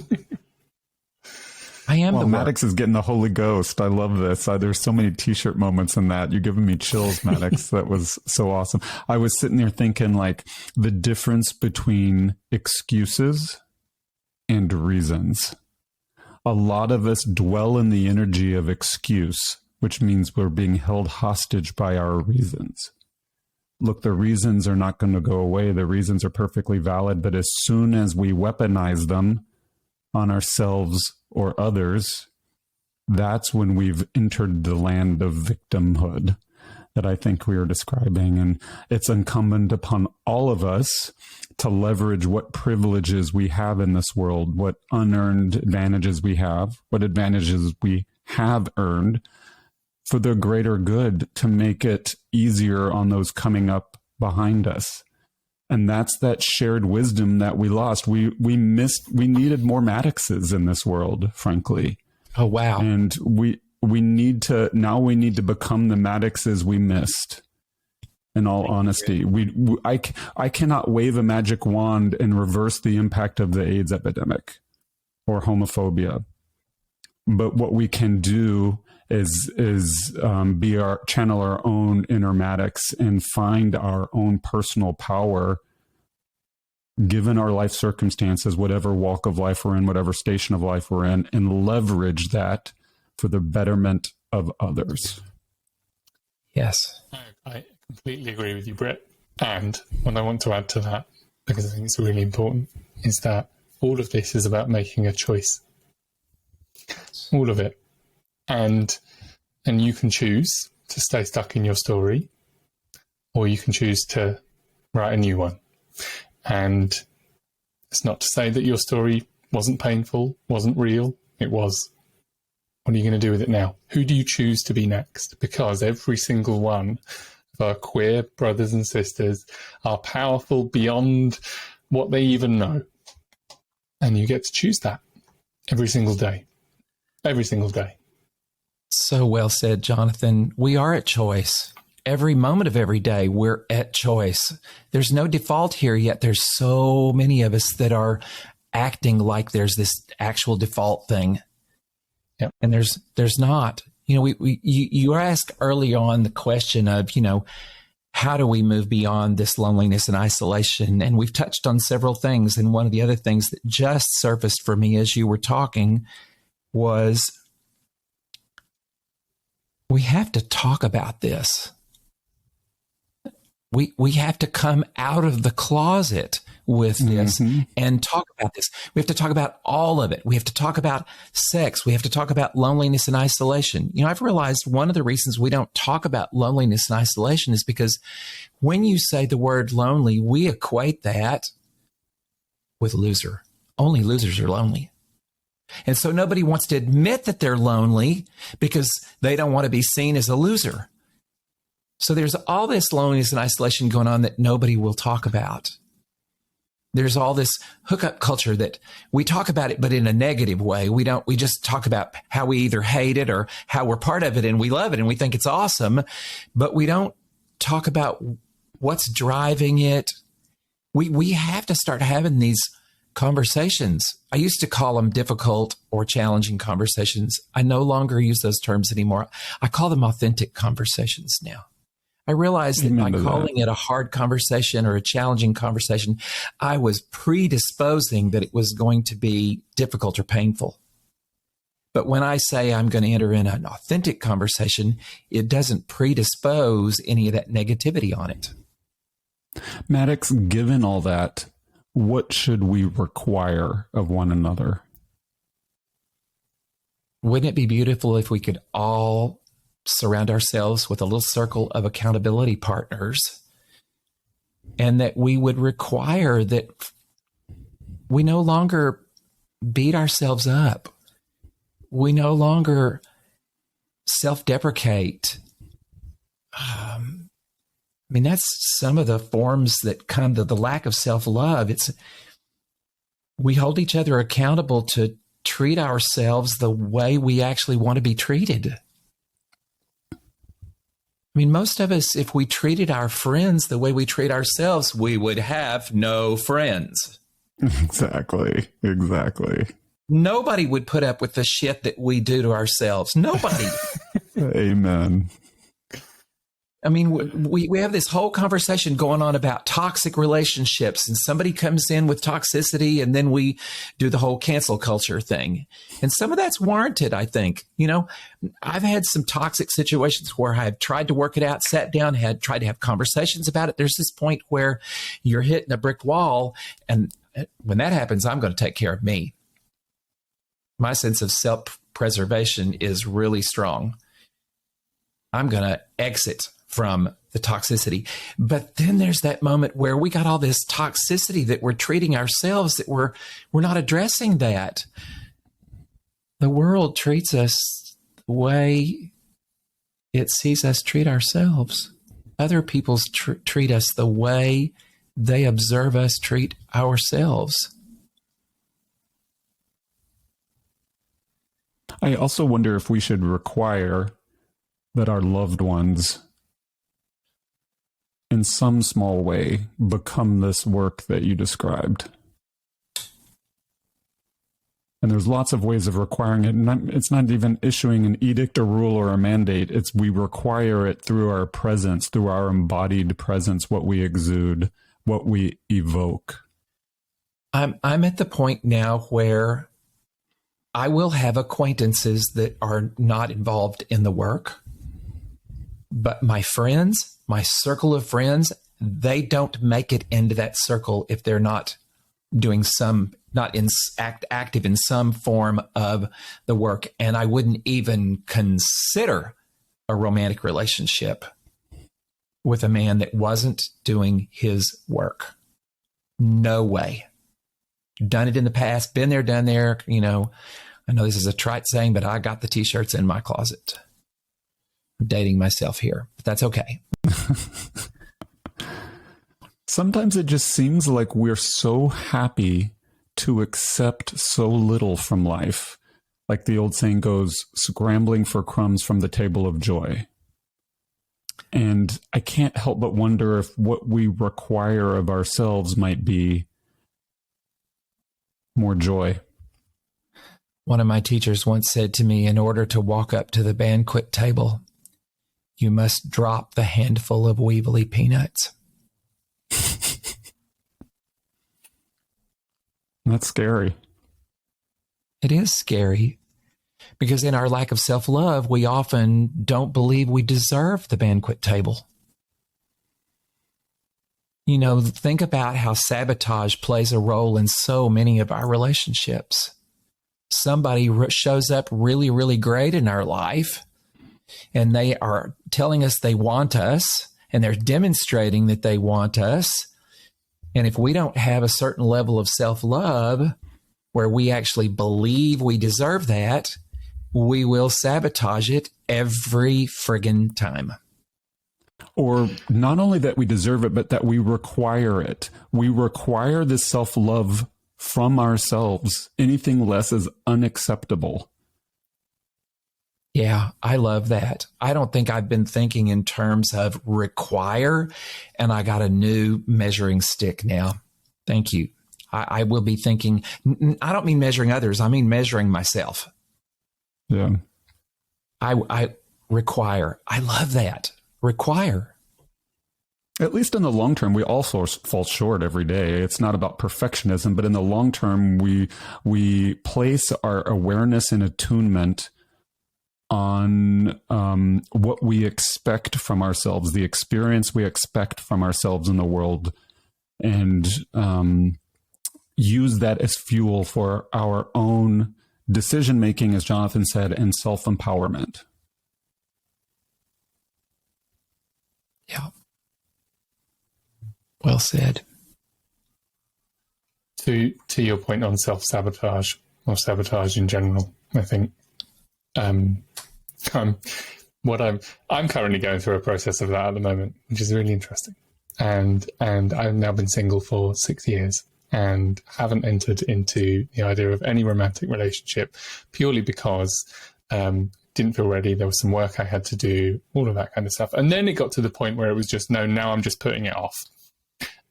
I am the Maddox is getting the Holy Ghost. I love this. There's so many t-shirt moments in that. You're giving me chills, Maddox. That was so awesome. I was sitting there thinking, like, the difference between excuses and reasons. A lot of us dwell in the energy of excuse, which means we're being held hostage by our reasons. Look, the reasons are not going to go away. The reasons are perfectly valid. But as soon as we weaponize them on ourselves or others, that's when we've entered the land of victimhood that I think we are describing. And it's incumbent upon all of us to leverage what privileges we have in this world, what unearned advantages we have, what advantages we have earned, for the greater good, to make it easier on those coming up behind us. And that's that shared wisdom that we lost. We needed more Maddoxes in this world, frankly. Oh, wow. And we need to become the Maddoxes we missed. In all honesty, I cannot wave a magic wand and reverse the impact of the AIDS epidemic or homophobia. But what we can do is channel our own inner Maddox and find our own personal power, given our life circumstances, whatever walk of life we're in, whatever station of life we're in, and leverage that for the betterment of others. Yes. I completely agree with you, Britt. And what I want to add to that, because I think it's really important, is that all of this is about making a choice. All of it. And you can choose to stay stuck in your story, or you can choose to write a new one. And it's not to say that your story wasn't painful, wasn't real. It was. What are you going to do with it now? Who do you choose to be next? Because every single one of our queer brothers and sisters are powerful beyond what they even know. And you get to choose that every single day. Every single day. So well said, Jonathan. We are at choice. Every moment of every day, we're at choice. There's no default here yet. There's so many of us that are acting like there's this actual default thing. Yep. And there's not. You asked early on the question of, how do we move beyond this loneliness and isolation? And we've touched on several things. And one of the other things that just surfaced for me as you were talking was we have to talk about this. We have to come out of the closet with this and talk about this. We have to talk about all of it. We have to talk about sex. We have to talk about loneliness and isolation. You know, I've realized one of the reasons we don't talk about loneliness and isolation is because when you say the word lonely, we equate that with loser. Only losers are lonely. And so nobody wants to admit that they're lonely because they don't want to be seen as a loser. So there's all this loneliness and isolation going on that nobody will talk about. There's all this hookup culture that we talk about it, but in a negative way. We just talk about how we either hate it or how we're part of it and we love it and we think it's awesome, but we don't talk about what's driving it. We have to start having these conversations. I used to call them difficult or challenging conversations. I no longer use those terms anymore. I call them authentic conversations now. I realized that by calling it a hard conversation or a challenging conversation, I was predisposing that it was going to be difficult or painful. But when I say I'm going to enter in an authentic conversation, it doesn't predispose any of that negativity on it. Maddox, given all that, what should we require of one another? Wouldn't it be beautiful if we could all surround ourselves with a little circle of accountability partners, and that we would require that we no longer beat ourselves up. We no longer self-deprecate. I mean, that's some of the forms that come to the lack of self-love. We hold each other accountable to treat ourselves the way we actually want to be treated. I mean, most of us, if we treated our friends the way we treat ourselves, we would have no friends. Exactly. Nobody would put up with the shit that we do to ourselves. Nobody. Amen. I mean, we have this whole conversation going on about toxic relationships, and somebody comes in with toxicity, and then we do the whole cancel culture thing. And some of that's warranted, I think. You know, I've had some toxic situations where I've tried to work it out, sat down, tried to have conversations about it. There's this point where you're hitting a brick wall, and when that happens, I'm going to take care of me. My sense of self-preservation is really strong. I'm going to exit from the toxicity. But then there's that moment where we got all this toxicity that we're treating ourselves, that we're not addressing that. The world treats us the way it sees us treat ourselves. Other people treat us the way they observe us treat ourselves. I also wonder if we should require that our loved ones, in some small way, become this work that you described. And there's lots of ways of requiring it. It's not even issuing an edict, a rule, or a mandate. It's we require it through our presence, through our embodied presence, what we exude, what we evoke. I'm at the point now where I will have acquaintances that are not involved in the work. But my friends, my circle of friends, they don't make it into that circle if they're not doing active in some form of the work. And I wouldn't even consider a romantic relationship with a man that wasn't doing his work. No way. Done it in the past, been there, done there. You know, I know this is a trite saying, but I got the t-shirts in my closet. I'm dating myself here, but that's okay. Sometimes it just seems like we're so happy to accept so little from life. Like the old saying goes, scrambling for crumbs from the table of joy. And I can't help but wonder if what we require of ourselves might be more joy. One of my teachers once said to me, in order to walk up to the banquet table, you must drop the handful of weevily peanuts. That's scary. It is scary because in our lack of self-love, we often don't believe we deserve the banquet table. You know, think about how sabotage plays a role in so many of our relationships. Somebody shows up really, really great in our life, and they are telling us they want us, and they're demonstrating that they want us. And if we don't have a certain level of self-love where we actually believe we deserve that, we will sabotage it every friggin' time. Or not only that we deserve it, but that we require it. We require this self-love from ourselves. Anything less is unacceptable. Yeah, I love that. I don't think I've been thinking in terms of require, and I got a new measuring stick now. Thank you. I will be thinking, I don't mean measuring others. I mean measuring myself. Yeah. I require. I love that. Require. At least in the long term, we all fall short every day. It's not about perfectionism, but in the long term, we place our awareness and attunement on what we expect from ourselves, the experience we expect from ourselves in the world, and use that as fuel for our own decision-making, as Jonathan said, and self-empowerment. Yeah. Well said. To your point on self-sabotage or sabotage in general, I think I'm currently going through a process of that at the moment, which is really interesting. And I've now been single for 6 years and haven't entered into the idea of any romantic relationship purely because didn't feel ready. There was some work I had to do, all of that kind of stuff. And then it got to the point where it was just, no, now I'm just putting it off.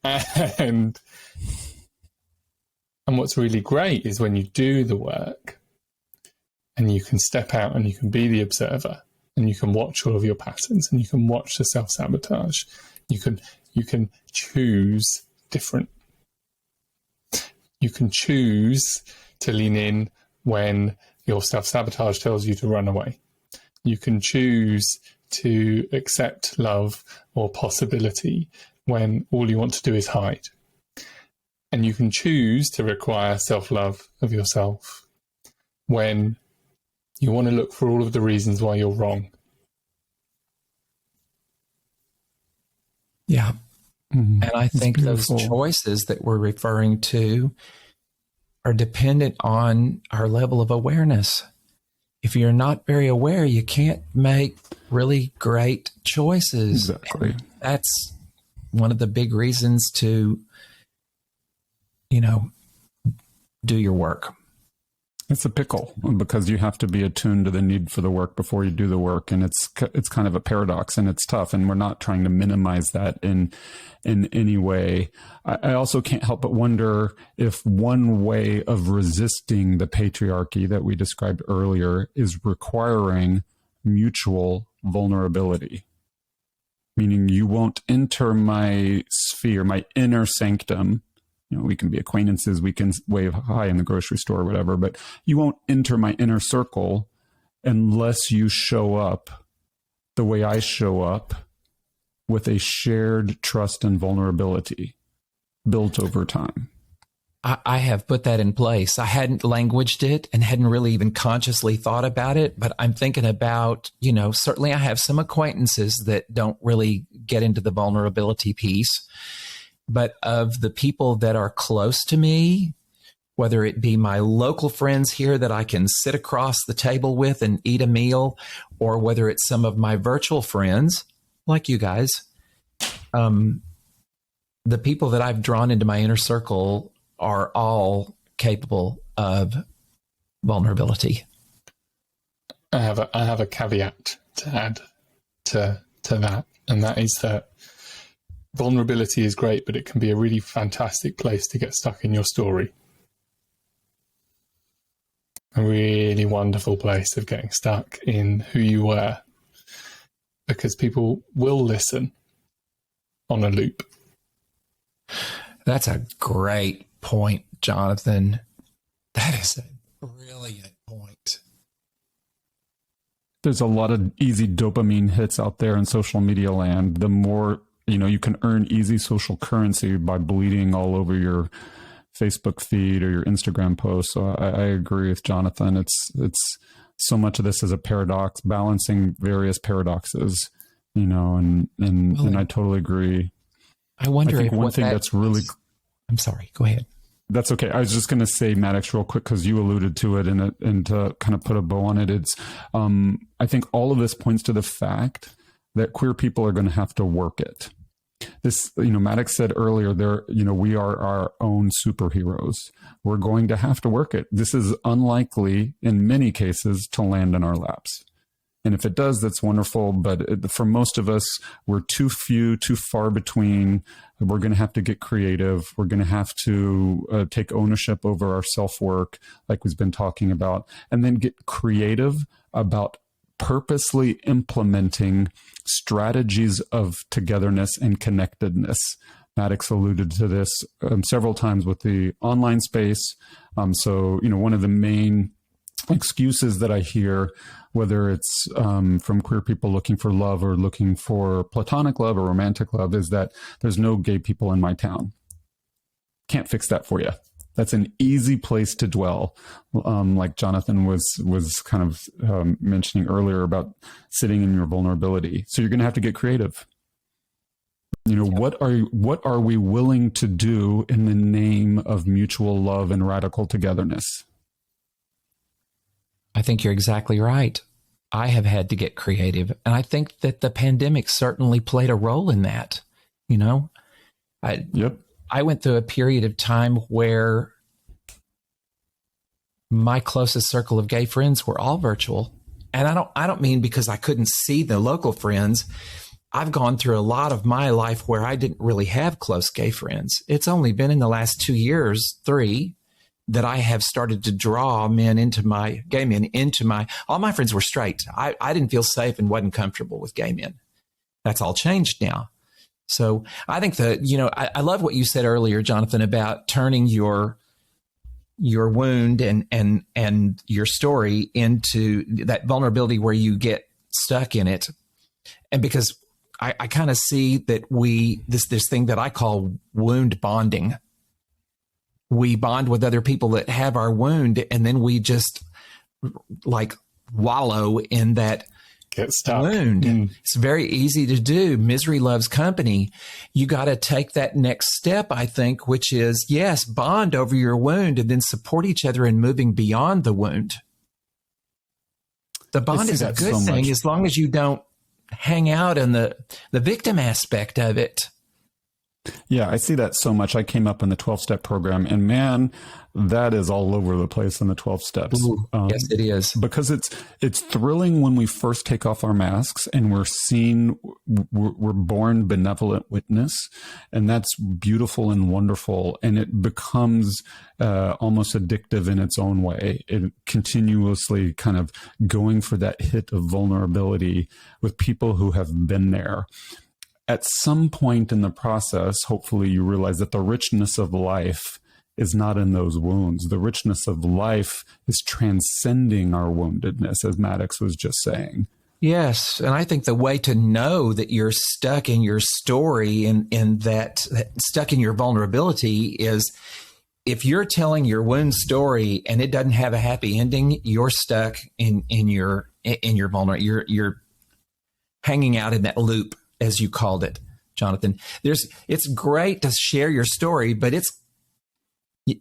And what's really great is when you do the work and you can step out and you can be the observer and you can watch all of your patterns and you can watch the self-sabotage. You can choose different. You can choose to lean in when your self-sabotage tells you to run away. You can choose to accept love or possibility when all you want to do is hide. And you can choose to require self-love of yourself when you want to look for all of the reasons why you're wrong. Yeah. Mm-hmm. And I think those choices that we're referring to are dependent on our level of awareness. If you're not very aware, you can't make really great choices. Exactly. And that's one of the big reasons to, do your work. It's a pickle because you have to be attuned to the need for the work before you do the work. And it's kind of a paradox and it's tough. And we're not trying to minimize that in any way. I also can't help but wonder if one way of resisting the patriarchy that we described earlier is requiring mutual vulnerability, meaning you won't enter my sphere, my inner sanctum. We can be acquaintances, we can wave hi in the grocery store or whatever, but you won't enter my inner circle unless you show up the way I show up, with a shared trust and vulnerability built over time. I have put that in place. I hadn't languaged it and hadn't really even consciously thought about it, but I'm thinking about, certainly I have some acquaintances that don't really get into the vulnerability piece. But of the people that are close to me, whether it be my local friends here that I can sit across the table with and eat a meal, or whether it's some of my virtual friends like you guys, the people that I've drawn into my inner circle are all capable of vulnerability. I have a caveat to add to that, and that is that vulnerability is great, but it can be a really fantastic place to get stuck in your story. A really wonderful place of getting stuck in who you were. because people will listen on a loop. That's a great point, Jonathan. That is a brilliant point. There's a lot of easy dopamine hits out there in social media land. The more, you can earn easy social currency by bleeding all over your Facebook feed or your Instagram post. So I agree with Jonathan. It's so much of this is a paradox, balancing various paradoxes, and I totally agree. I wonder I think if one thing that's really... I'm sorry, go ahead. That's okay. I was just going to say, Maddox, real quick, because you alluded to it, and to kind of put a bow on it, it's, I think all of this points to the fact that queer people are going to have to work it. This, Maddox said earlier, we are our own superheroes. We're going to have to work it. This is unlikely in many cases to land in our laps. And if it does, that's wonderful. But for most of us, we're too few, too far between. We're going to have to get creative. We're going to have to take ownership over our self-work, like we've been talking about, and then get creative about purposely implementing strategies of togetherness and connectedness. Maddox alluded to this several times with the online space. So, one of the main excuses that I hear, whether it's from queer people looking for love or looking for platonic love or romantic love, is that there's no gay people in my town. Can't fix that for you. That's an easy place to dwell. Like Jonathan was kind of mentioning earlier about sitting in your vulnerability. So you're going to have to get creative. What are we willing to do in the name of mutual love and radical togetherness? I think you're exactly right. I have had to get creative. And I think that the pandemic certainly played a role in that. I went through a period of time where my closest circle of gay friends were all virtual. And I don't mean because I couldn't see the local friends. I've gone through a lot of my life where I didn't really have close gay friends. It's only been in the last 2 years, 3, that I have started to draw gay men into my, all my friends were straight. I didn't feel safe and wasn't comfortable with gay men. That's all changed now. So I think that, I love what you said earlier, Jonathan, about turning your wound and your story into that vulnerability where you get stuck in it. And because I kind of see that this thing that I call wound bonding. We bond with other people that have our wound, and then we just like wallow in that get stuck. Wound. It's very easy to do. Misery loves company. You got to take that next step, I think, which is, yes, bond over your wound and then support each other in moving beyond the wound. The bond is a good thing as long as you don't hang out in the victim aspect of it. Yeah, I see that so much. I came up in the 12-step program, and man, that is all over the place in the 12 steps. Ooh, yes, it is. Because it's thrilling when we first take off our masks and we're born benevolent witness, and that's beautiful and wonderful, and it becomes almost addictive in its own way. It continuously kind of going for that hit of vulnerability with people who have been there. At some point in the process, hopefully you realize that the richness of life is not in those wounds. The richness of life is transcending our woundedness, as Maddox was just saying. Yes, and I think the way to know that you're stuck in your story and that stuck in your vulnerability is if you're telling your wound story and it doesn't have a happy ending, you're stuck in your vulnerability. You're hanging out in that loop, as you called it, Jonathan. It's great to share your story, but it's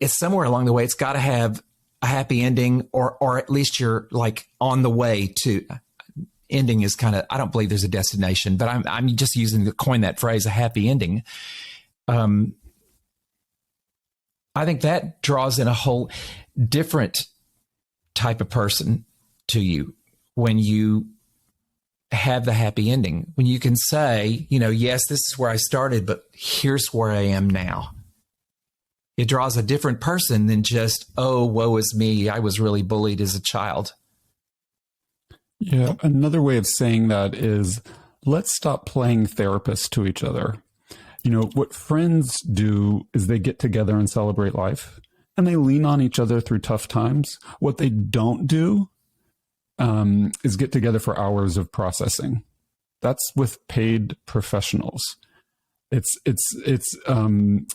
somewhere along the way, it's got to have a happy ending, or at least you're like on the way to ending is kind of, I don't believe there's a destination, but I'm just using to coin that phrase, a happy ending. I think that draws in a whole different type of person to you when you have the happy ending, when you can say, yes, this is where I started, but here's where I am now. It draws a different person than just, oh, woe is me, I was really bullied as a child. Yeah. Another way of saying that is let's stop playing therapist to each other. You know, what friends do is they get together and celebrate life, and they lean on each other through tough times. What they don't do is get together for hours of processing. That's with paid professionals. It's an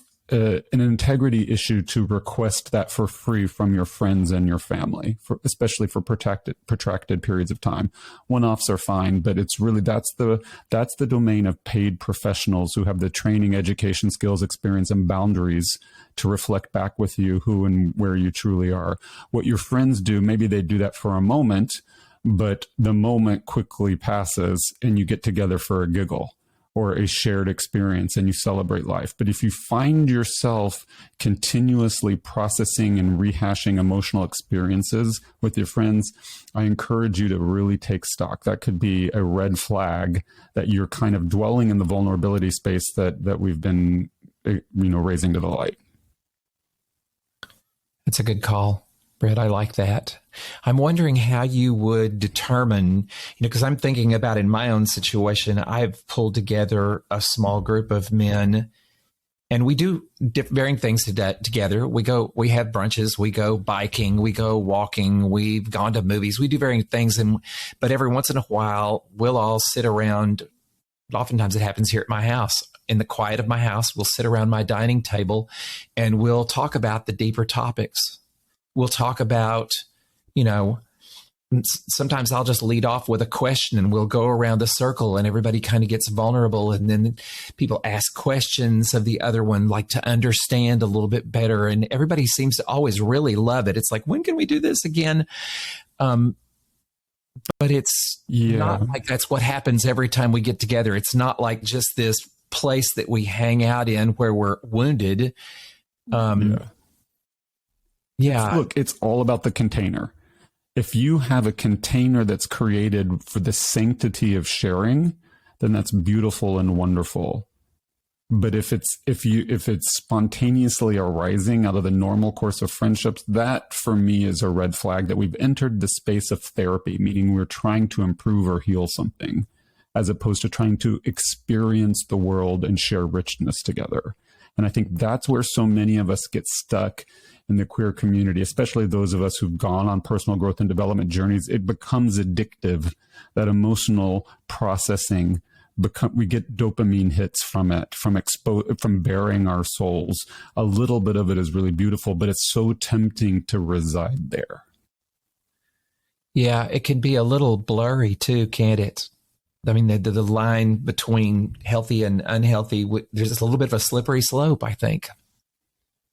integrity issue to request that for free from your friends and your family, especially for protracted periods of time. One-offs are fine, but it's really that's the domain of paid professionals who have the training, education, skills, experience, and boundaries to reflect back with you who and where you truly are. What your friends do, maybe they do that for a moment, but the moment quickly passes and you get together for a giggle or a shared experience and you celebrate life. But if you find yourself continuously processing and rehashing emotional experiences with your friends, I encourage you to really take stock. That could be a red flag that you're kind of dwelling in the vulnerability space that we've been, raising to the light. That's a good call, Britt. I like that. I'm wondering how you would determine, because I'm thinking about in my own situation, I've pulled together a small group of men and we do varying things together. We have brunches, we go biking, we go walking, we've gone to movies, we do varying things. But every once in a while, we'll all sit around. Oftentimes it happens here at my house. In the quiet of my house, we'll sit around my dining table and we'll talk about the deeper topics. We'll talk about, sometimes I'll just lead off with a question and we'll go around the circle and everybody kind of gets vulnerable. And then people ask questions of the other one, like to understand a little bit better. And everybody seems to always really love it. It's like, when can we do this again? But it's not like that's what happens every time we get together. It's not like just this place that we hang out in where we're wounded. Look, it's all about the container. If you have a container that's created for the sanctity of sharing, then that's beautiful and wonderful. But if it's spontaneously arising out of the normal course of friendships, that for me is a red flag that we've entered the space of therapy, meaning we're trying to improve or heal something, as opposed to trying to experience the world and share richness together. And I think that's where so many of us get stuck in the queer community, especially those of us who've gone on personal growth and development journeys. It becomes addictive, that emotional processing. We get dopamine hits from it, from bearing our souls. A little bit of it is really beautiful, but it's so tempting to reside there. Yeah, it can be a little blurry too, can't it? I mean, the line between healthy and unhealthy, there's just a little bit of a slippery slope, I think.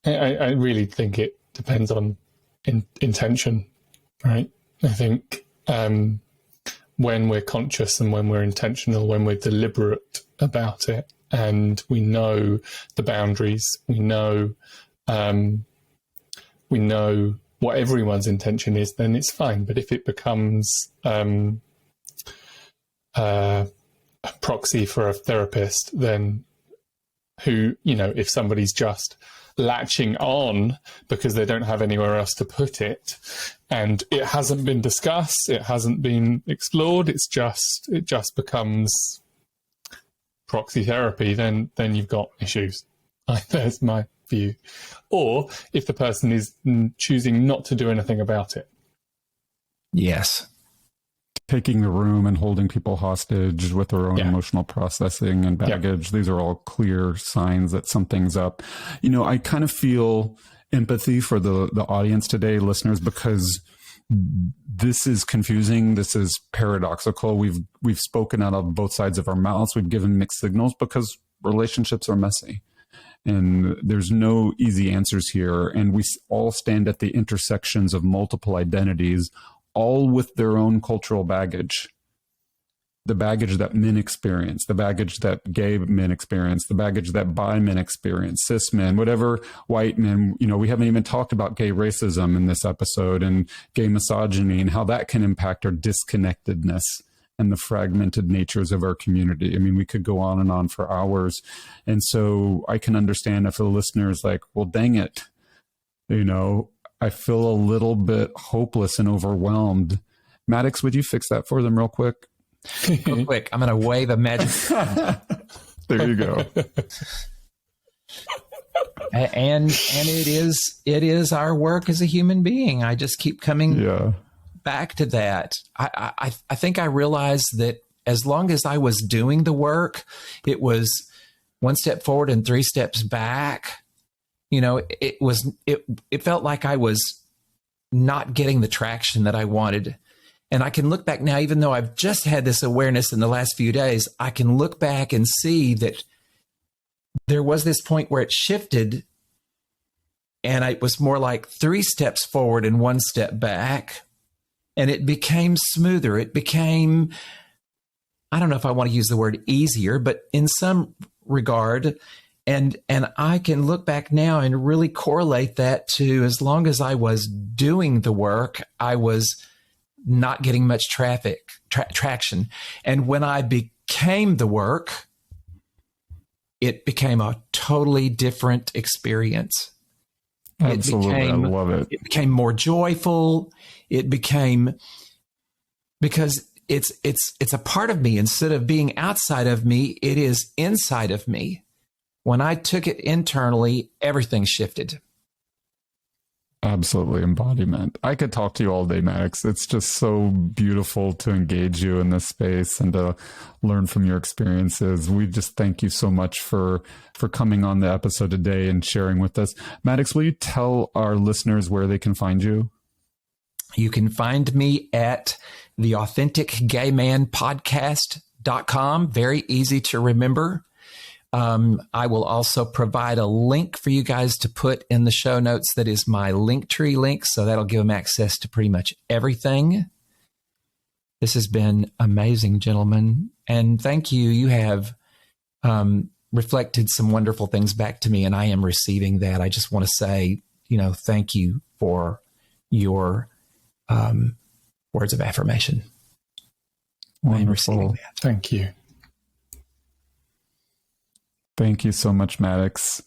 I really think it depends on intention, right? I think when we're conscious and when we're intentional, when we're deliberate about it, and we know the boundaries, we know what everyone's intention is, then it's fine. But if it becomes a proxy for a therapist, then if somebody's just latching on because they don't have anywhere else to put it and it hasn't been discussed, it hasn't been explored, it just becomes proxy therapy, then you've got issues. That's my view. Or if the person is choosing not to do anything about it. Yes. Taking the room and holding people hostage with their own emotional processing and baggage. These are all clear signs that something's up. I kind of feel empathy for the audience today, listeners, because this is confusing. This is paradoxical. We've spoken out of both sides of our mouths. We've given mixed signals because relationships are messy. And there's no easy answers here. And we all stand at the intersections of multiple identities, all with their own cultural baggage. The baggage that men experience, the baggage that gay men experience, the baggage that bi men experience, cis men, whatever, white men. We haven't even talked about gay racism in this episode and gay misogyny and how that can impact our disconnectedness and the fragmented natures of our community. I mean, we could go on and on for hours. And so I can understand if a listener is like, well, dang it, I feel a little bit hopeless and overwhelmed. Maddox, would you fix that for them real quick? Real quick, I'm going to wave a magic. There you go. And it is our work as a human being. I just keep coming back to that. I think I realized that as long as I was doing the work, it was one step forward and 3 steps back. It felt like I was not getting the traction that I wanted. And I can look back now, even though I've just had this awareness in the last few days, I can look back and see that there was this point where it shifted, and it was more like 3 steps forward and 1 step back, and it became smoother. It became, I don't know if I want to use the word easier, but in some regard, and I can look back now and really correlate that to, as long as I was doing the work, I was not getting much traction. And when I became the work, it became a totally different experience. Absolutely. I love it. It became more joyful. It became, because it's a part of me. Instead of being outside of me, it is inside of me. When I took it internally, everything shifted. Absolutely. Embodiment. I could talk to you all day, Maddox. It's just so beautiful to engage you in this space and to learn from your experiences. We just thank you so much for coming on the episode today and sharing with us. Maddox, will you tell our listeners where they can find you? You can find me at theauthenticgaymanpodcast.com. Very easy to remember. I will also provide a link for you guys to put in the show notes. That is my Linktree link. So that'll give them access to pretty much everything. This has been amazing, gentlemen. And thank you. You have reflected some wonderful things back to me, and I am receiving that. I just want to say, thank you for your words of affirmation. Wonderful. I am receiving that. Thank you. Thank you so much, Maddox.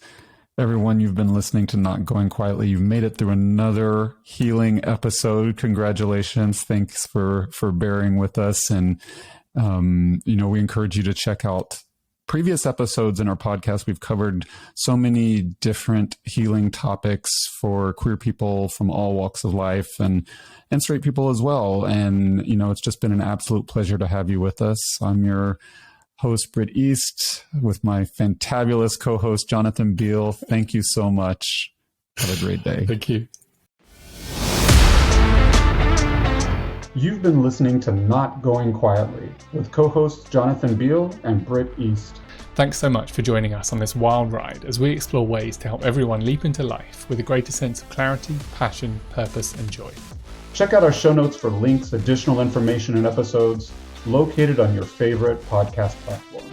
Everyone, you've been listening to Not Going Quietly. You've made it through another healing episode. Congratulations. Thanks for bearing with us. And, we encourage you to check out previous episodes in our podcast. We've covered so many different healing topics for queer people from all walks of life and straight people as well. And, it's just been an absolute pleasure to have you with us. I'm your host, Britt East, with my fantabulous co-host, Jonathan Beal. Thank you so much. Have a great day. Thank you. You've been listening to Not Going Quietly with co-hosts Jonathan Beal and Britt East. Thanks so much for joining us on this wild ride as we explore ways to help everyone leap into life with a greater sense of clarity, passion, purpose, and joy. Check out our show notes for links, additional information, and episodes located on your favorite podcast platform.